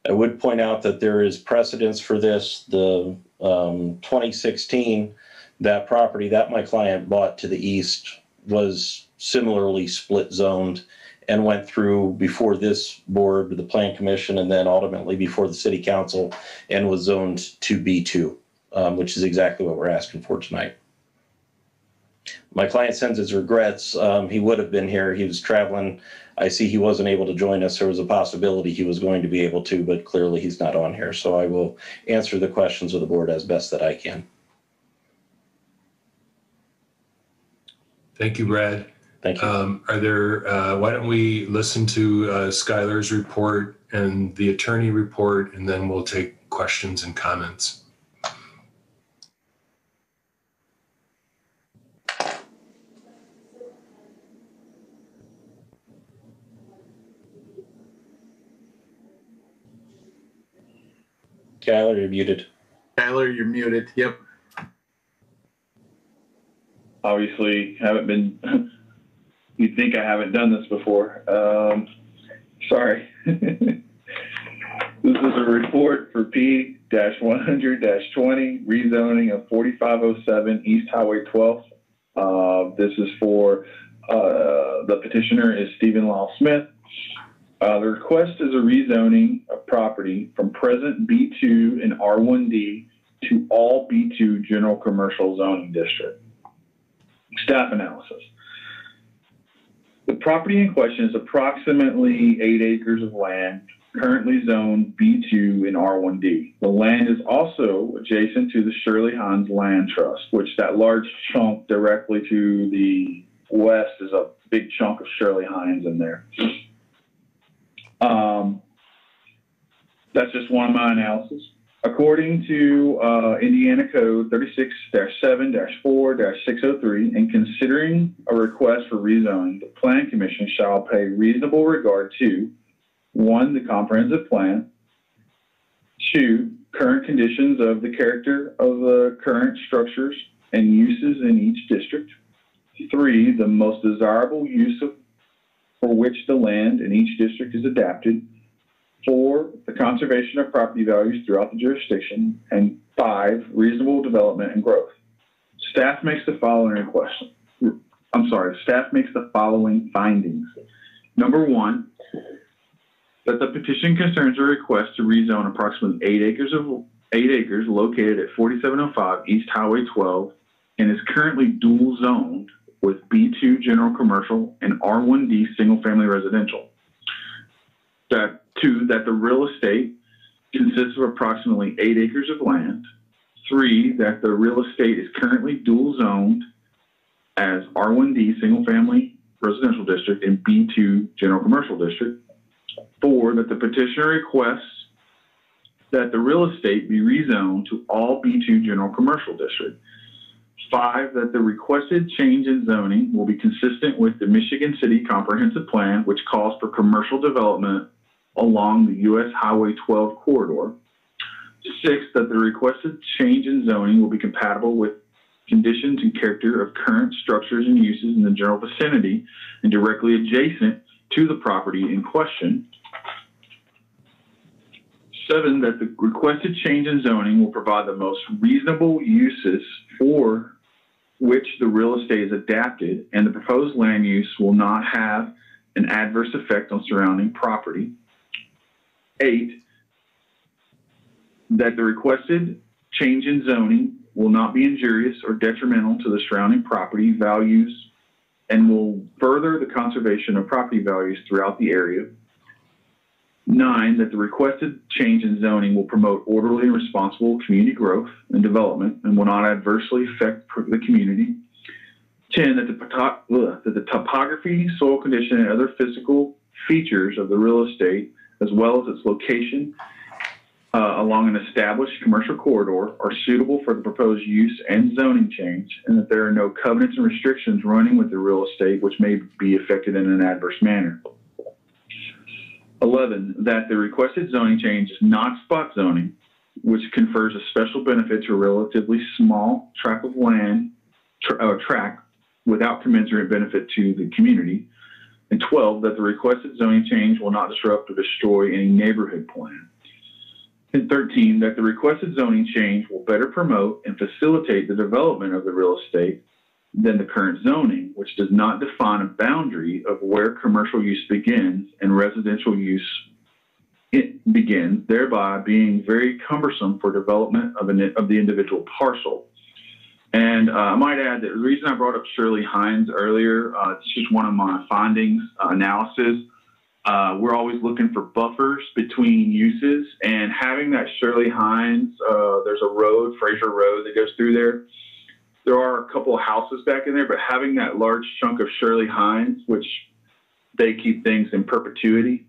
I would point out that there is precedence for this. The 2016, that property that my client bought to the east was similarly split zoned and went through before this board, the Plan Commission, and then ultimately before the City Council, and was zoned to B2, which is exactly what we're asking for tonight. My client sends his regrets. He would have been here. He was traveling. I see he wasn't able to join us. There was a possibility he was going to be able to, but clearly he's not on here. So I will answer the questions of the board as best that I can. Thank you, Brad. Thank you. Why don't we listen to Skylar's report and the attorney report, and then we'll take questions and comments. Skylar, you're muted. Skylar, you're muted. Yep. Obviously, haven't been. You'd think I haven't done this before. Sorry. This is a report for P-100-20, rezoning of 4507 East Highway 12. This is for the petitioner is Stephen Lyle Smith. The request is a rezoning of property from present B2 and R1D to all B2 general commercial zoning district. Staff analysis. The property in question is approximately 8 acres of land, currently zoned B2 and R1D. The land is also adjacent to the Shirley Hines Land Trust, which that large chunk directly to the west is a big chunk of Shirley Hines in there. That's just one of my analysis. According to Indiana Code 36-7-4-603, in considering a request for rezoning, the Plan Commission shall pay reasonable regard to 1, the comprehensive plan, 2, current conditions of the character of the current structures and uses in each district, 3, the most desirable use for which the land in each district is adapted, 4, the conservation of property values throughout the jurisdiction, and 5, reasonable development and growth. Staff makes the following findings. Number 1, that the petition concerns a request to rezone approximately 8 acres located at 4705 East Highway 12 and is currently dual zoned with B2 general commercial and R1D single family residential. 2, that the real estate consists of approximately 8 acres of land. 3, that the real estate is currently dual zoned as R1D single family residential district and B2 general commercial district. 4, that the petitioner requests that the real estate be rezoned to all B2 general commercial district. 5, that the requested change in zoning will be consistent with the Michigan City Comprehensive Plan, which calls for commercial development along the U.S. Highway 12 corridor. 6, that the requested change in zoning will be compatible with conditions and character of current structures and uses in the general vicinity and directly adjacent to the property in question. 7, that the requested change in zoning will provide the most reasonable uses for which the real estate is adapted, and the proposed land use will not have an adverse effect on surrounding property. 8, that the requested change in zoning will not be injurious or detrimental to the surrounding property values and will further the conservation of property values throughout the area. 9, that the requested change in zoning will promote orderly and responsible community growth and development and will not adversely affect the community. 10, that the topography, soil condition, and other physical features of the real estate, as well as its location along an established commercial corridor, are suitable for the proposed use and zoning change, and that there are no covenants and restrictions running with the real estate which may be affected in an adverse manner. 11, that the requested zoning change is not spot zoning, which confers a special benefit to a relatively small tract of land, tract without commensurate benefit to the community. And 12, that the requested zoning change will not disrupt or destroy any neighborhood plan. And 13, that the requested zoning change will better promote and facilitate the development of the real estate than the current zoning, which does not define a boundary of where commercial use begins and residential use begins, thereby being very cumbersome for development of the individual parcel. And I might add that the reason I brought up Shirley Hines earlier, it's just one of my findings, analysis. We're always looking for buffers between uses, and having that Shirley Hines, there's a road, Fraser Road, that goes through there. There are a couple of houses back in there, but having that large chunk of Shirley Hines, which they keep things in perpetuity,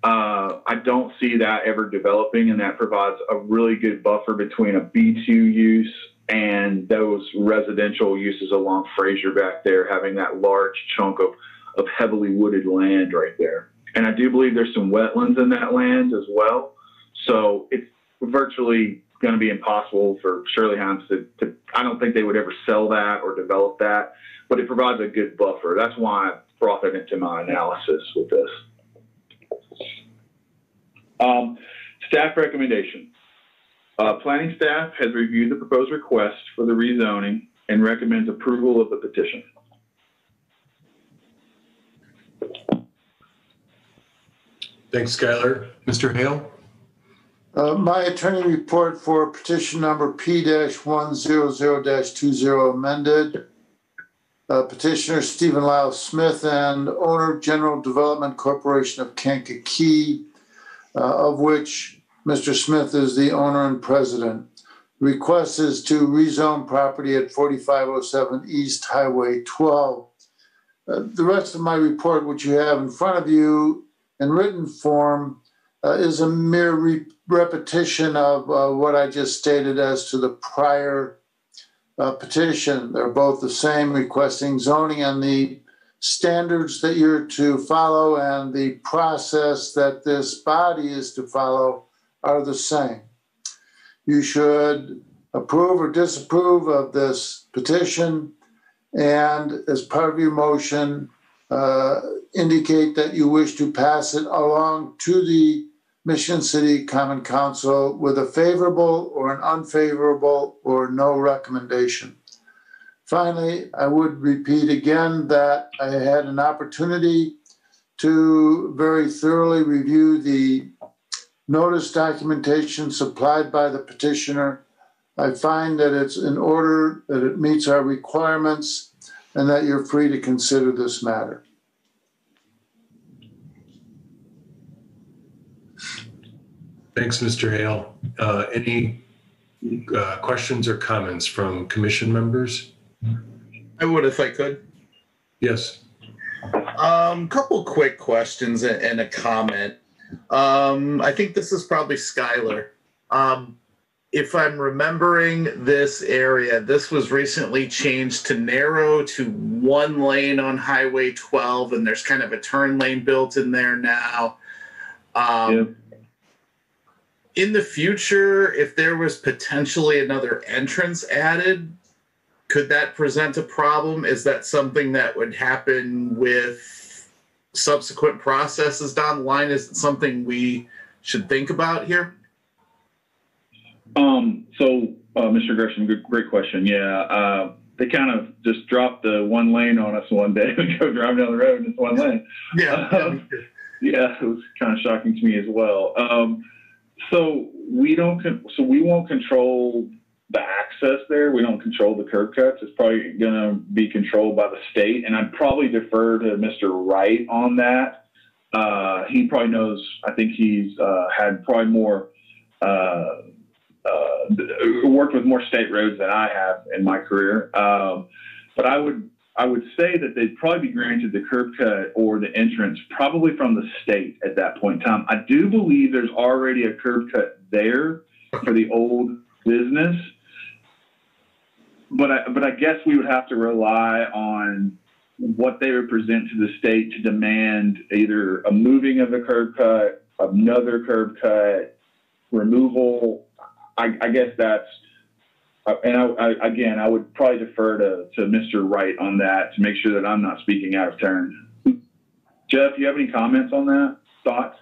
I don't see that ever developing, and that provides a really good buffer between a B2 use and those residential uses along Fraser back there, having that large chunk of heavily wooded land right there. And I do believe there's some wetlands in that land as well. So it's virtually going to be impossible for Shirley Hines to, I don't think they would ever sell that or develop that, but it provides a good buffer. That's why I brought that into my analysis with this. Staff recommendation. Planning staff has reviewed the proposed request for the rezoning and recommends approval of the petition. Thanks, Skylar. Mr. Hale? My attorney report for petition number P-100-20 amended. Petitioner Stephen Lyle Smith and owner General Development Corporation of Kankakee, of which Mr. Smith is the owner and president. Request is to rezone property at 4507 East Highway 12. The rest of my report, which you have in front of you in written form, is a mere repetition of what I just stated as to the prior petition. They're both the same, requesting zoning and the standards that you're to follow and the process that this body is to follow are the same. You should approve or disapprove of this petition, and as part of your motion, indicate that you wish to pass it along to the Michigan City Common Council with a favorable or an unfavorable or no recommendation. Finally, I would repeat again that I had an opportunity to very thoroughly review the notice documentation supplied by the petitioner. I find that it's in order, that it meets our requirements, and that you're free to consider this matter. Thanks, Mr. Hale. Any questions or comments from commission members? I would if I could. Yes. Couple quick questions and a comment. I think this is probably Skylar. If I'm remembering this area, this was recently changed to narrow to one lane on Highway 12, and there's kind of a turn lane built in there now. Yep. In the future, if there was potentially another entrance added, could that present a problem? Is that something that would happen with subsequent processes down the line? Is it something we should think about here? Mr. Gresham, great question. Yeah, they kind of just dropped the one lane on us one day. We go driving down the road and it's one lane. Yeah. Yeah, it was kind of shocking to me as well. So we won't control the access there. We don't control the curb cuts. It's probably going to be controlled by the state, and I'd probably defer to Mr. Wright on that. He probably knows. I think he's had probably more worked with more state roads than I have in my career. But I would say that they'd probably be granted the curb cut or the entrance probably from the state at that point in time. I do believe there's already a curb cut there for the old business. But I guess we would have to rely on what they would present to the state to demand either a moving of the curb cut, another curb cut, removal. I guess that's, and I would probably defer to Mr. Wright on that to make sure that I'm not speaking out of turn. Jeff, you have any comments on that? Thoughts?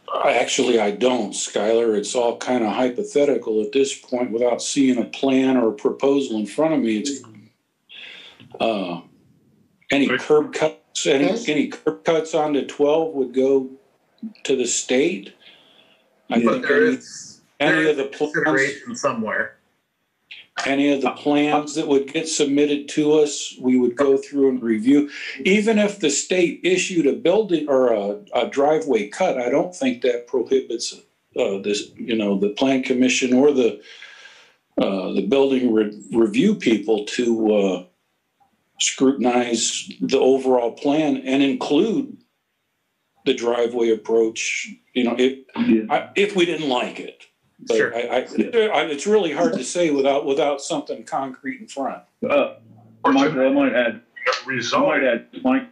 I don't, Skylar. It's all kind of hypothetical at this point without seeing a plan or a proposal in front of me. It's any curb cuts, any curb cuts onto 12 would go to the state. I think any of the plans somewhere. Any of the plans that would get submitted to us, we would go through and review. Even if the state issued a building or a driveway cut, I don't think that prohibits this. The plan commission or the building review people to scrutinize the overall plan and include the driveway approach. If we didn't like it. But sure. It's really hard to say without something concrete in front. Michael, I might add, Mike,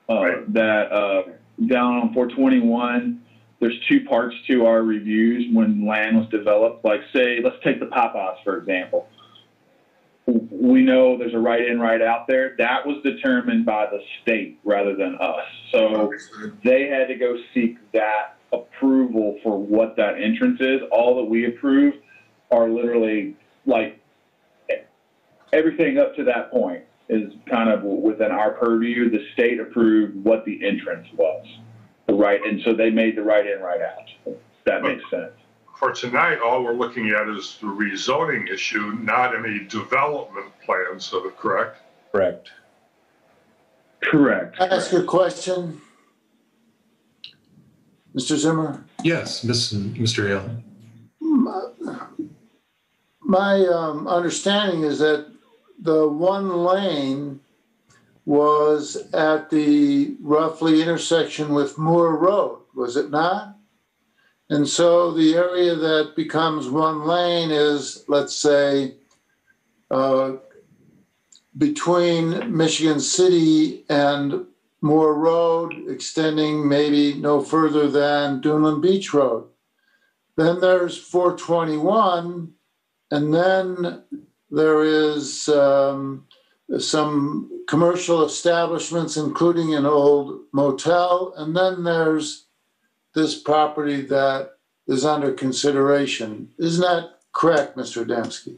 that down on 421, there's two parts to our reviews when land was developed. Like, say, let's take the Papas, for example. We know there's a right in, right out there. That was determined by the state rather than us. So they had to go seek that approval for what that entrance is. All that we approve are literally like everything up to that point is kind of within our purview. The state approved what the entrance was, and so they made the right in, right out. That makes sense. For tonight, all we're looking at is the rezoning issue, not any development plans of it, correct? Correct. Correct. Can I ask you a question? Mr. Zimmer? Yes, Mr. Hale. My understanding is that the one lane was at the roughly intersection with Moore Road, was it not? And so the area that becomes one lane is, let's say, between Michigan City and Moore Road, extending maybe no further than Dunlin Beach Road. Then there's 421, and then there is some commercial establishments, including an old motel, and then there's this property that is under consideration. Isn't that correct, Mr. Adamski?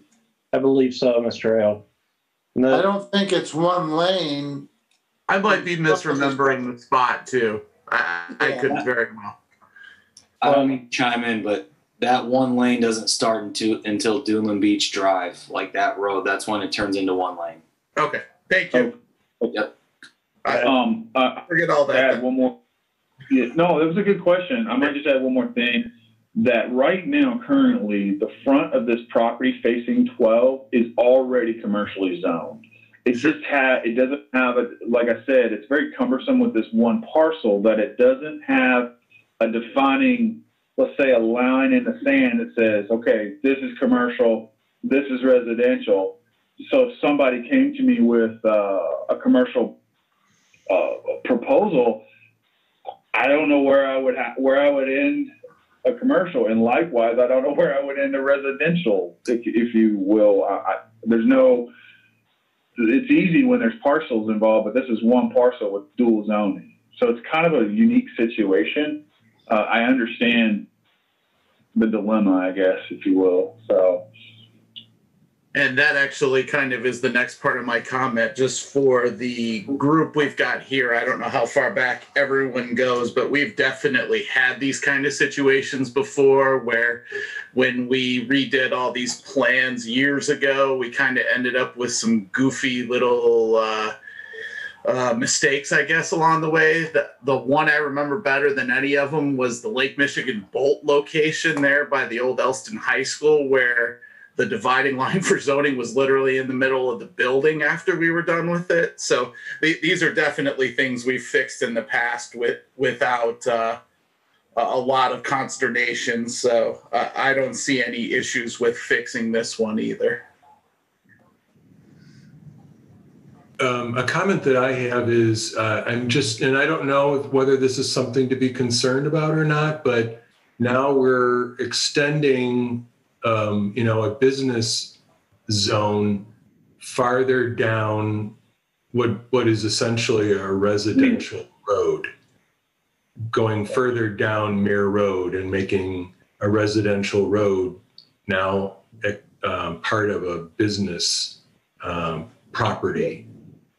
I believe so, Mr. Hale. I don't think it's one lane. I might be misremembering the spot too. I could very well. I don't mean to chime in, but that one lane doesn't start until Dunlin Beach Drive, like that road. That's when it turns into one lane. Okay, thank you. Yep. I forget all that. Add one more. Yeah, no, that was a good question. I might just add one more thing. That right now, currently, the front of this property facing 12 is already commercially zoned. It just it doesn't have a, like I said, it's very cumbersome with this one parcel that it doesn't have a defining, let's say, a line in the sand that says, okay, this is commercial, this is residential. So if somebody came to me with a commercial proposal, I don't know where I would end a commercial, and likewise, I don't know where I would end a residential, if you will. There's no. It's easy when there's parcels involved, but this is one parcel with dual zoning, so it's kind of a unique situation. I understand the dilemma, I guess, if you will. So. And that actually kind of is the next part of my comment, just for the group we've got here. I don't know how far back everyone goes, but we've definitely had these kind of situations before where when we redid all these plans years ago, we kind of ended up with some goofy little mistakes, I guess, along the way. The one I remember better than any of them was the Lake Michigan Bolt location there by the old Elston High School, where the dividing line for zoning was literally in the middle of the building after we were done with it. So these are definitely things we've fixed in the past without a lot of consternation. So I don't see any issues with fixing this one either. A comment that I have is and I don't know whether this is something to be concerned about or not, but now we're extending a business zone farther down what is essentially a residential road, going further down Mere Road and making a residential road now part of a business property.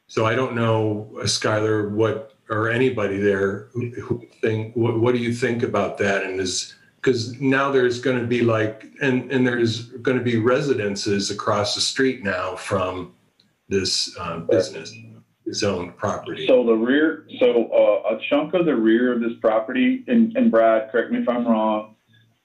So I don't know, Skylar, or anybody there who think, what do you think about that? And because now there's going to be and there's going to be residences across the street now from this business zoned property. So a chunk of the rear of this property, and Brad, correct me if I'm wrong,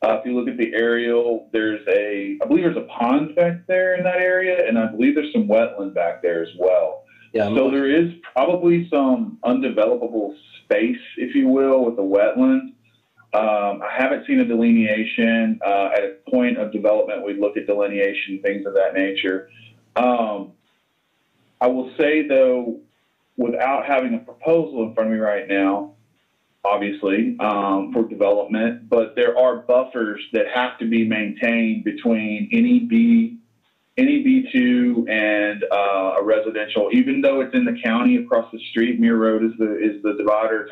if you look at the aerial, I believe there's a pond back there in that area, and I believe there's some wetland back there as well. Yeah. So there is probably some undevelopable space, if you will, with the wetland. I haven't seen a delineation. At a point of development, we'd look at delineation, things of that nature. I will say, though, without having a proposal in front of me right now, obviously, for development, but there are buffers that have to be maintained between any B2 and a residential, even though it's in the county across the street. Mere Road is the divider.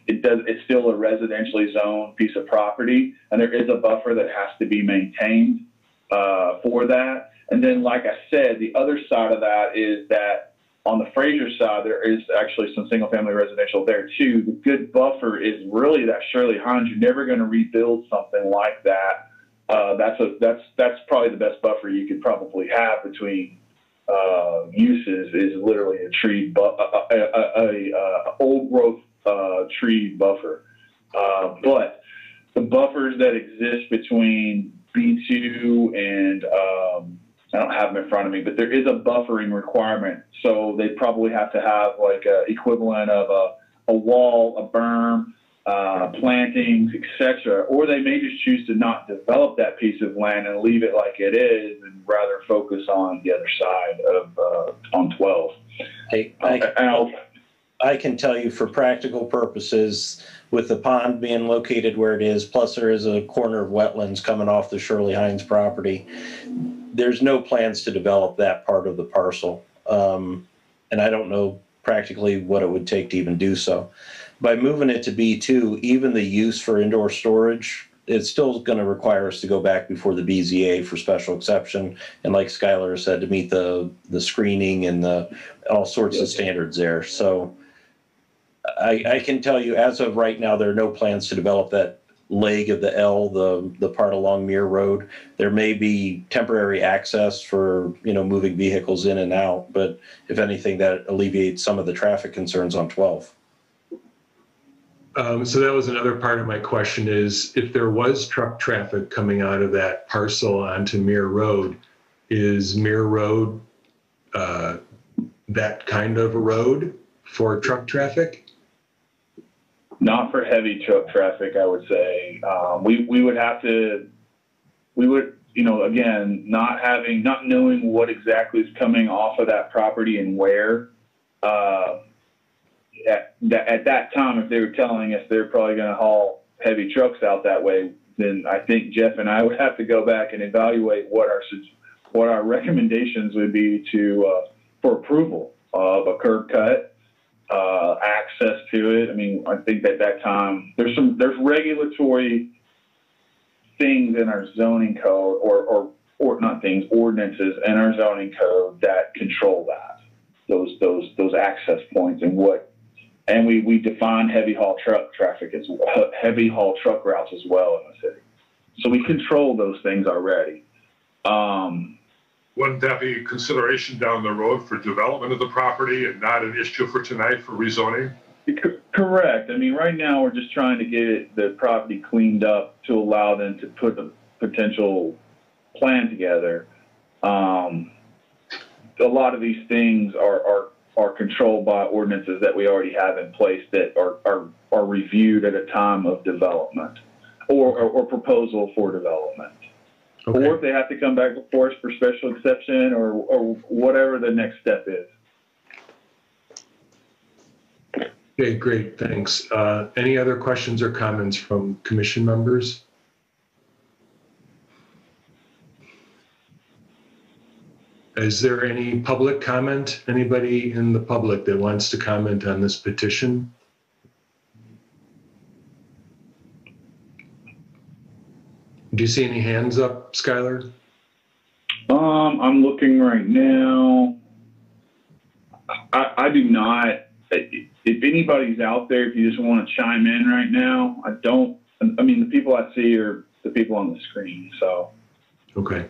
It's still a residentially zoned piece of property, and there is a buffer that has to be maintained for that. And then, like I said, the other side of that is that on the Fraser side, there is actually some single-family residential there too. The good buffer is really that Shirley Hines. You're never going to rebuild something like that. That's probably the best buffer you could probably have between uses, is literally a tree, old growth tree buffer. But the buffers that exist between B2 and I don't have them in front of me, but there is a buffering requirement. So they probably have to have like a equivalent of a wall, a berm, plantings, etc. Or they may just choose to not develop that piece of land and leave it like it is, and rather focus on the other side of on 12. I can tell you, for practical purposes, with the pond being located where it is, plus there is a corner of wetlands coming off the Shirley Hines property, there's no plans to develop that part of the parcel. And I don't know practically what it would take to even do so. By moving it to B2, even the use for indoor storage, it's still going to require us to go back before the BZA for special exception. And like Skylar said, to meet the screening and all sorts of standards there. So I can tell you, as of right now, there are no plans to develop that leg of the L, the part along Muir Road. There may be temporary access for, moving vehicles in and out, but if anything, that alleviates some of the traffic concerns on 12. So that was another part of my question, is if there was truck traffic coming out of that parcel onto Muir Road, is Muir Road that kind of a road for truck traffic? Not for heavy truck traffic, I would say. We would have to, again, not knowing what exactly is coming off of that property and where. At that time, if they were telling us they're probably going to haul heavy trucks out that way, then I think Jeff and I would have to go back and evaluate what our recommendations would be for approval of a curb cut. Access to it. I mean, I think at that time there's regulatory things in our zoning code, or not things, ordinances in our zoning code that control that, those access points and we define heavy haul truck traffic as well, heavy haul truck routes as well in the city. So we control those things already. Wouldn't that be consideration down the road for development of the property and not an issue for tonight for rezoning? Correct. I mean, right now we're just trying to get the property cleaned up to allow them to put a potential plan together. A lot of these things are controlled by ordinances that we already have in place that are reviewed at a time of development or proposal for development. Okay. Or if they have to come back before us for special exception or whatever the next step is. Okay, great, thanks. Any other questions or comments from commission members? Is there any public comment? Anybody in the public that wants to comment on this petition? Do you see any hands up, Skylar? I'm looking right now. I do not. If anybody's out there, if you just want to chime in right now, I mean, the people I see are the people on the screen, so. Okay.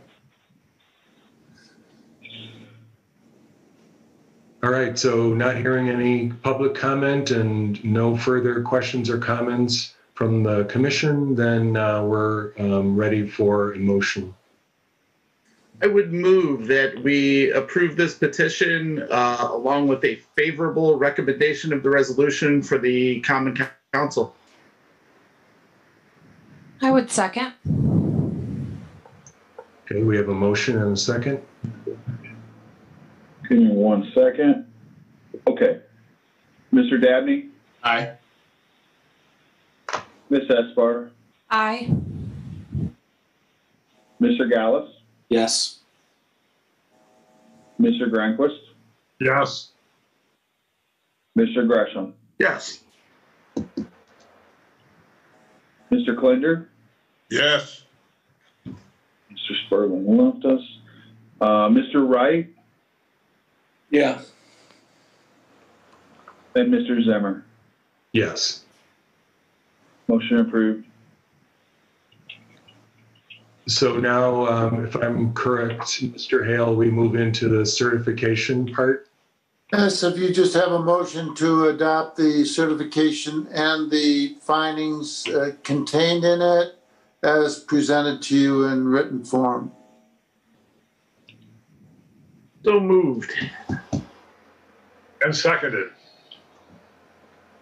All right, so not hearing any public comment and no further questions or comments from the commission, then we're ready for a motion. I would move that we approve this petition along with a favorable recommendation of the resolution for the Common Council. I would second. Okay, we have a motion and a second. Give me 1 second. Okay. Mr. Dabney? Aye. Ms. Esbar? Aye. Mr. Gallus? Yes. Mr. Granquist? Yes. Mr. Gresham? Yes. Mr. Klinder? Yes. Mr. Spurling left us. Mr. Wright? Yeah. And Mr. Zimmer? Yes. Motion approved. So now, if I'm correct, Mr. Hale, we move into the certification part. Yes, if you just have a motion to adopt the certification and the findings contained in it as presented to you in written form. So moved. And seconded.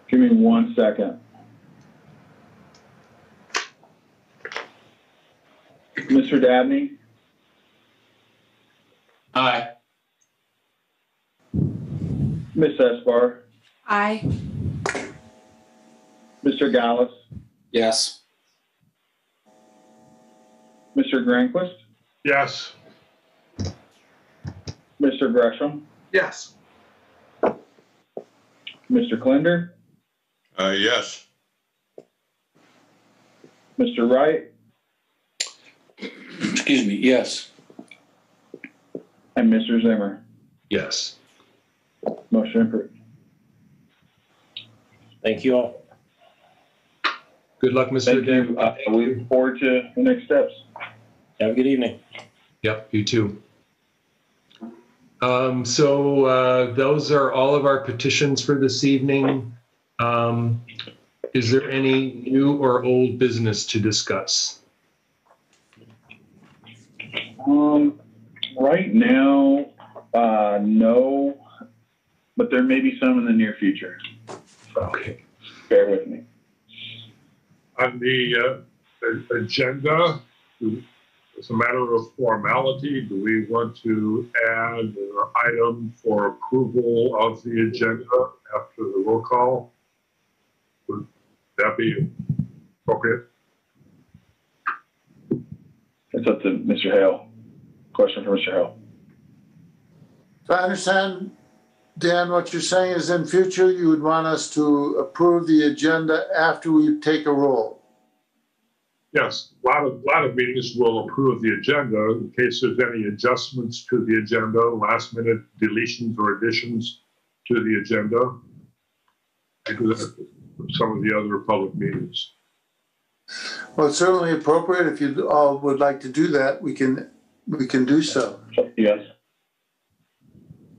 Give me 1 second. Mr. Dabney? Aye. Ms. Esbar? Aye. Mr. Gallus? Yes. Mr. Granquist? Yes. Mr. Gresham? Yes. Mr. Klinder? Yes. Mr. Wright? Excuse me, yes. And Mr. Zimmer? Yes. Motion approved. Thank you all. Good luck, Mr. Thank Dan. you. We look forward to the next steps. Have a good evening. Yep, you too. Those are all of our petitions for this evening. Is there any new or old business to discuss? Right now, no, but there may be some in the near future. Okay. Bear with me. On the agenda, as a matter of formality, do we want to add an item for approval of the agenda after the roll call? Would that be appropriate? It's up to Mr. Hale. Question for Mr. Hale. If I understand, Dan, what you're saying is in future, you would want us to approve the agenda after we take a roll. Yes, a lot of meetings will approve the agenda in case there's any adjustments to the agenda, last minute deletions or additions to the agenda. I do that for some of the other public meetings. Well, it's certainly appropriate. If you all would like to do that, we can do so. Yes.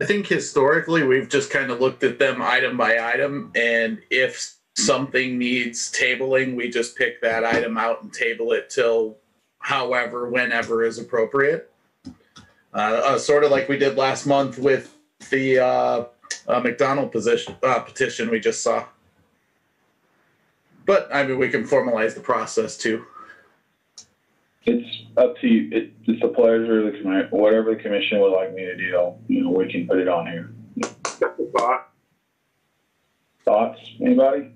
I think historically we've just kind of looked at them item by item, and if something needs tabling, we just pick that item out and table it till whenever is appropriate. Sort of like we did last month with the Mcdonald petition we just saw. But I mean, we can formalize the process too. It's up to you. It's the pleasure of the commission. Whatever the commission would like me to do, we can put it on here. Thoughts? Anybody?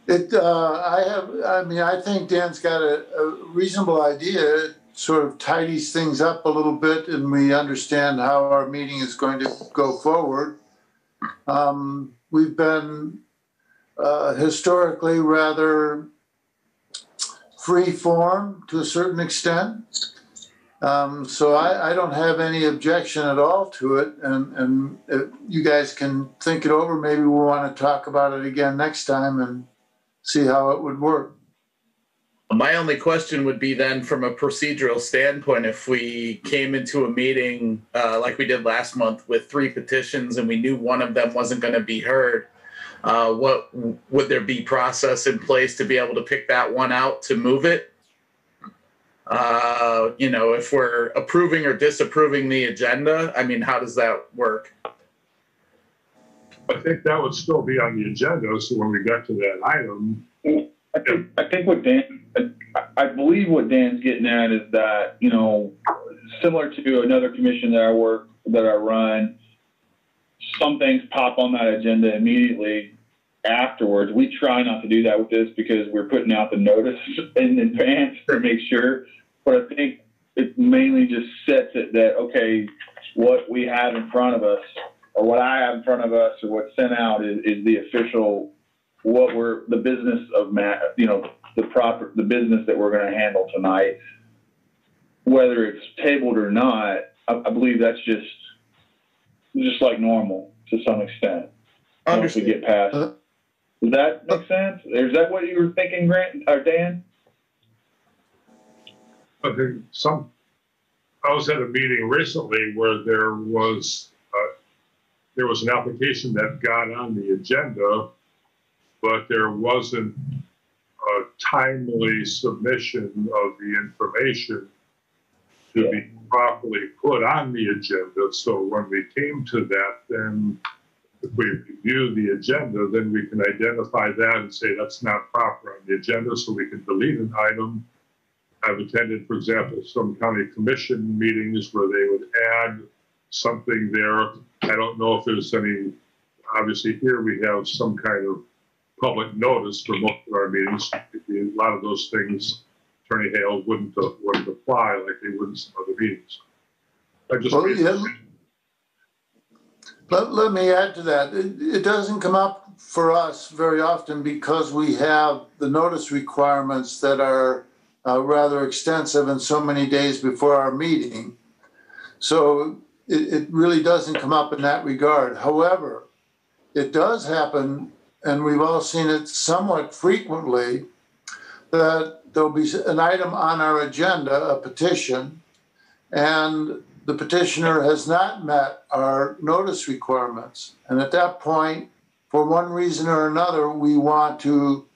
I think Dan's got a reasonable idea. It sort of tidies things up a little bit, and we understand how our meeting is going to go forward. We've been historically rather free form to a certain extent. So I don't have any objection at all to it. And if you guys can think it over, maybe we'll want to talk about it again next time and see how it would work. My only question would be then, from a procedural standpoint, if we came into a meeting like we did last month with 3 petitions and we knew one of them wasn't going to be heard, what would there be process in place to be able to pick that one out to move it? If we're approving or disapproving the agenda, I mean, how does that work? I think that would still be on the agenda. So when we got to that item, I think I believe what Dan's getting at is that, similar to another commission that I run, some things pop on that agenda immediately afterwards. We try not to do that with this because we're putting out the notice in advance to make sure. But I think it mainly just sets it that, okay, what we have in front of us, or what I have in front of us, or what's sent out is the official, the business of the business that we're going to handle tonight. Whether it's tabled or not, I believe that's just like normal to some extent. Once we get past. Does that make sense? Is that what you were thinking, Grant or Dan? I think I was at a meeting recently where there was an application that got on the agenda, but there wasn't a timely submission of the information. to be properly put on the agenda. So when we came to that, then if we review the agenda, then we can identify that and say that's not proper on the agenda, so we can delete an item. I've attended, for example, some county commission meetings where they would add something there. I don't know if there's any, obviously here we have some kind of public notice for most of our meetings. A lot of those things, Attorney Hale wouldn't apply like they would in some other meetings. Let me add to that. It doesn't come up for us very often because we have the notice requirements that are rather extensive and so many days before our meeting. So it really doesn't come up in that regard. However, it does happen, and we've all seen it somewhat frequently, that there'll be an item on our agenda, a petition, and the petitioner has not met our notice requirements. And at that point, for one reason or another, we want to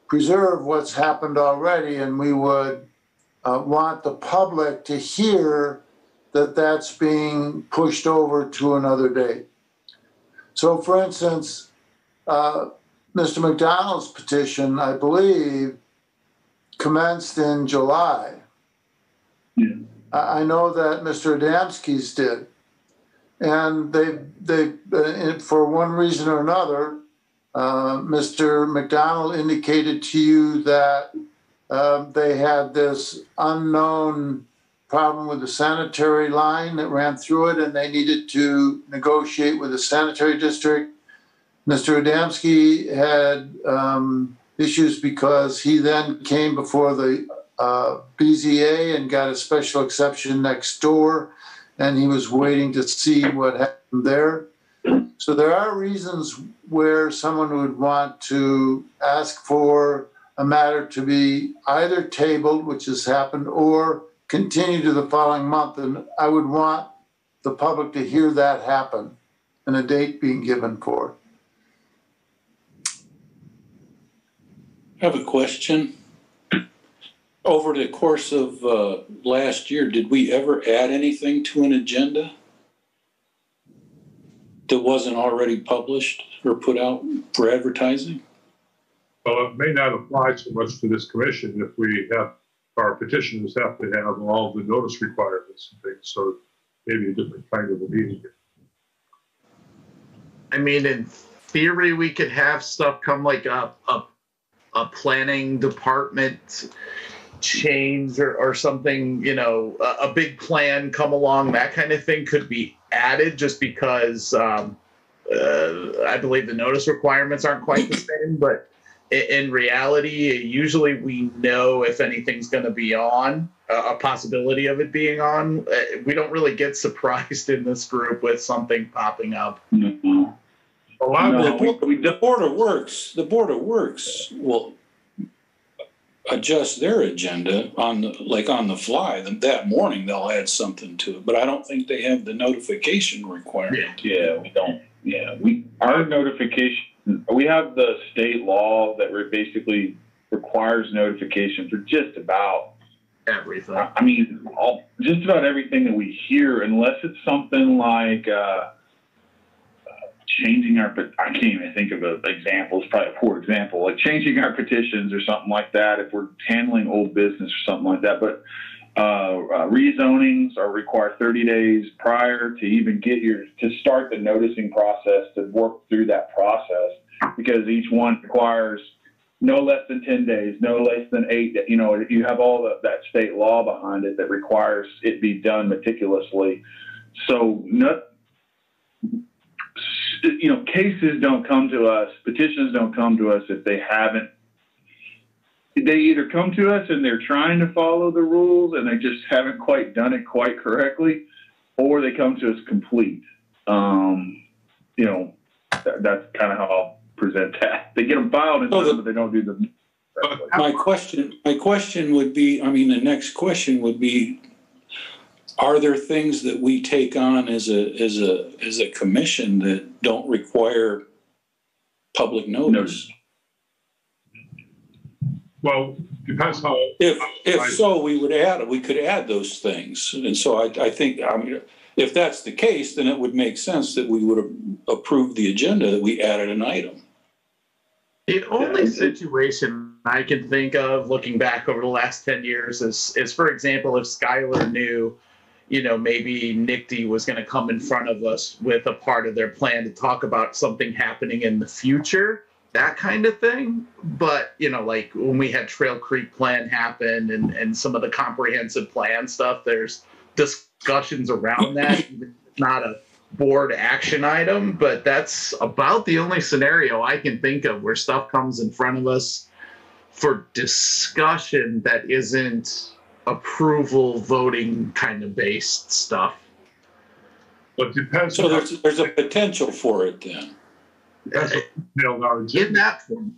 preserve what's happened already, and we would want the public to hear that that's being pushed over to another date. So for instance, Mr. McDonald's petition, I believe, commenced in July. Yeah. I know that Mr. Adamski's did. And they for one reason or another, Mr. McDonald indicated to you that they had this unknown problem with the sanitary line that ran through it, and they needed to negotiate with the sanitary district. Mr. Adamski had issues because he then came before the BZA and got a special exception next door, and he was waiting to see what happened there. So there are reasons where someone would want to ask for a matter to be either tabled, which has happened, or continue to the following month. And I would want the public to hear that happen and a date being given for it. I have a question. Over the course of last year, did we ever add anything to an agenda that wasn't already published or put out for advertising? Well, it may not apply so much to this commission if we have, our petitioners have to have all the notice requirements and things, so maybe a different kind of a meeting. I mean, in theory, we could have stuff come like a planning department change or something, you know, a big plan come along, that kind of thing could be added just because I believe the notice requirements aren't quite the same, but in reality, usually we know if anything's going to be on, a possibility of it being on. We don't really get surprised in this group with something popping up. Mm-hmm. The Board of Works will adjust their agenda on the fly. That morning they'll add something to it, but I don't think they have the notification requirement. Yeah, we don't. Yeah, our notification. We have the state law that basically requires notification for just about everything. I mean, just about everything that we hear, unless it's something like changing our. I can't even think of an example. It's probably a poor example, like changing our petitions or something like that. If we're handling old business or something like that, but rezonings are required 30 days prior to even to start the noticing process, to work through that process, because each one requires no less than 10 days, no less than 8. You know, you have all that state law behind it that requires it be done meticulously. So, cases don't come to us, petitions don't come to us if they haven't. They either come to us and they're trying to follow the rules and they just haven't quite done it quite correctly, or they come to us complete. That's kind of how I'll present that. They get them filed, but they don't do them. My question would be, the next question would be, are there things that we take on as a commission that don't require public notice? Well, depends how. If so, we could add those things. And so I think, I mean, if that's the case, then it would make sense that we would have approved the agenda that we added an item. The only situation I can think of looking back over the last 10 years is for example, if Skylar knew, maybe NICD was going to come in front of us with a part of their plan to talk about something happening in the future, that kind of thing. But, like when we had Trail Creek plan happen and some of the comprehensive plan stuff, there's discussions around that. It's not a board action item, but that's about the only scenario I can think of where stuff comes in front of us for discussion that isn't approval voting kind of based stuff. But depends. So there's a potential for it then. In that form.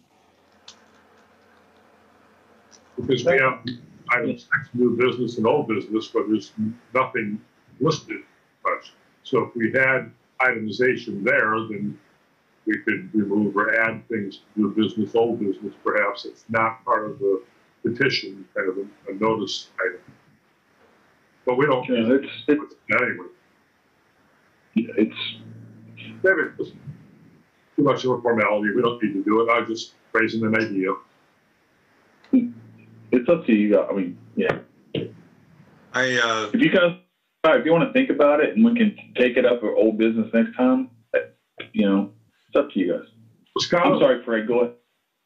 Because we have items like new business and old business, but there's nothing listed much. So if we had itemization there, then we could remove or add things to new business, old business. Perhaps it's not part of the petition, kind of a notice item. But we don't. Yeah, it's anyway. It's maybe it's too much of a formality. We don't need to do it. I'm just raising an idea. It's up to you guys. I mean, yeah. If you want to think about it, and we can take it up for old business next time, it's up to you guys. Scott, I'm sorry, Fred. Go ahead.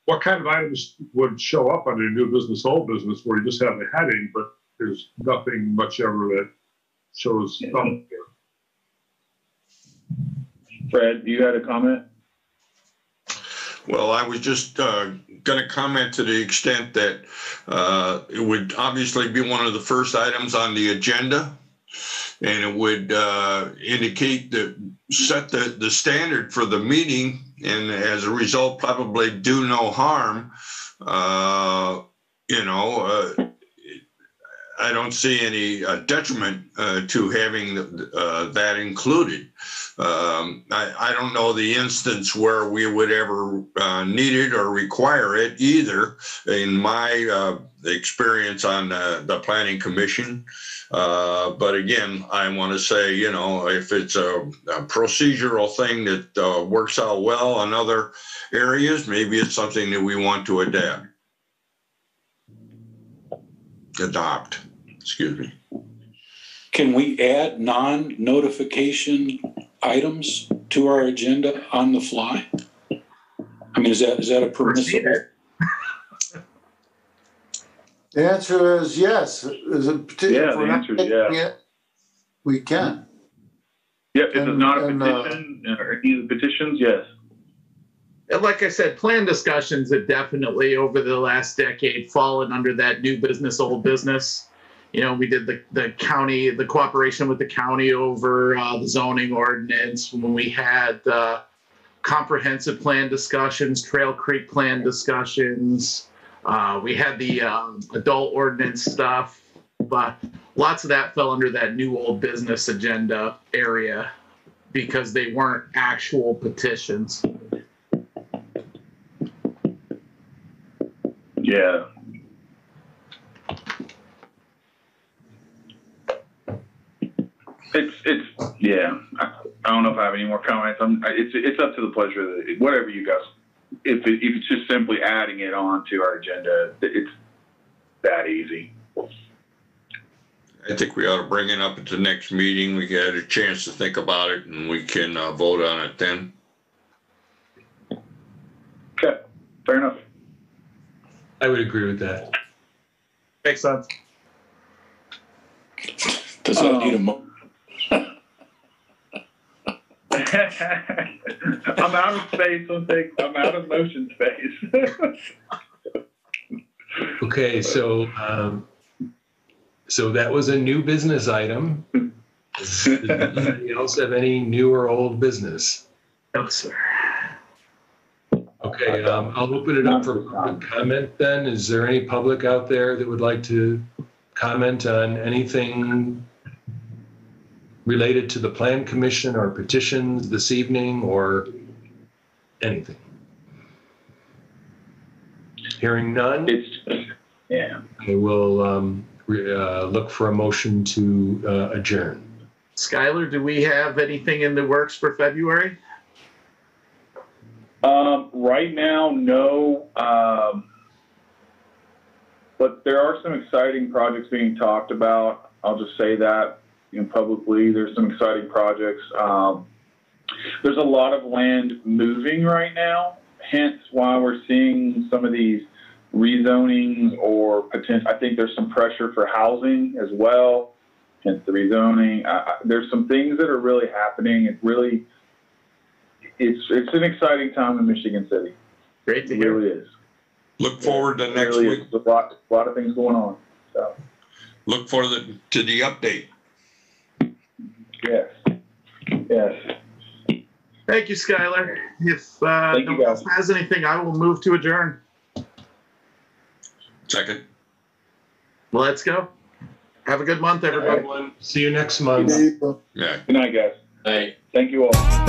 What kind of items would show up under new business, old business, where you just have a heading, but there's nothing much ever that shows up there? Fred, you had a comment? Well, I was just going to comment to the extent that it would obviously be one of the first items on the agenda, and it would indicate set the standard for the meeting, and as a result, probably do no harm. I don't see any detriment to having that included. I don't know the instance where we would ever need it or require it either in my experience on the Planning Commission. But again, I want to say, if it's a procedural thing that works out well in other areas, maybe it's something that we want to adopt. Excuse me. Can we add non-notification items to our agenda on the fly? I mean, is that a permissible? The answer is yes. The answer is yes. We can. Yep, if it's not a petition or either petitions, yes. And like I said, plan discussions have definitely over the last decade fallen under that new business, old business. We did the cooperation with the county over the zoning ordinance when we had comprehensive plan discussions, Trail Creek plan discussions. We had the adult ordinance stuff, but lots of that fell under that new old business agenda area because they weren't actual petitions. Yeah. I don't know if I have any more comments. It's up to the pleasure of whatever you guys. If it's just simply adding it on to our agenda, it's that easy. I think we ought to bring it up at the next meeting. We get a chance to think about it, and we can vote on it then. Okay, fair enough. I would agree with that. Makes sense. Does that need a mo? I'm out of space. I'm out of motion space. Okay, so that was a new business item. Does anybody else have any new or old business? No, sir. Okay, I'll open it up for public comment then. Is there any public out there that would like to comment on anything related to the Plan Commission or petitions this evening or anything? Hearing none, Yeah. okay, we'll look for a motion to adjourn. Skylar, do we have anything in the works for February? Right now, no. But there are some exciting projects being talked about. I'll just say that, publicly. There's some exciting projects. There's a lot of land moving right now, hence why we're seeing some of these rezonings or potential. I think there's some pressure for housing as well, hence the rezoning. There's some things that are really happening. It's an exciting time in Michigan City. Great to It hear. really is. Look forward to next really week. is. There's a lot of things going on. So Look forward to the update. yes. Thank you, Skylar. If Thank no you, one else guys. has anything, I will move to adjourn. Second. Let's go. Have a good month, everybody. Everyone, see you next month. Yeah. Good night, guys. Hey. Thank you all.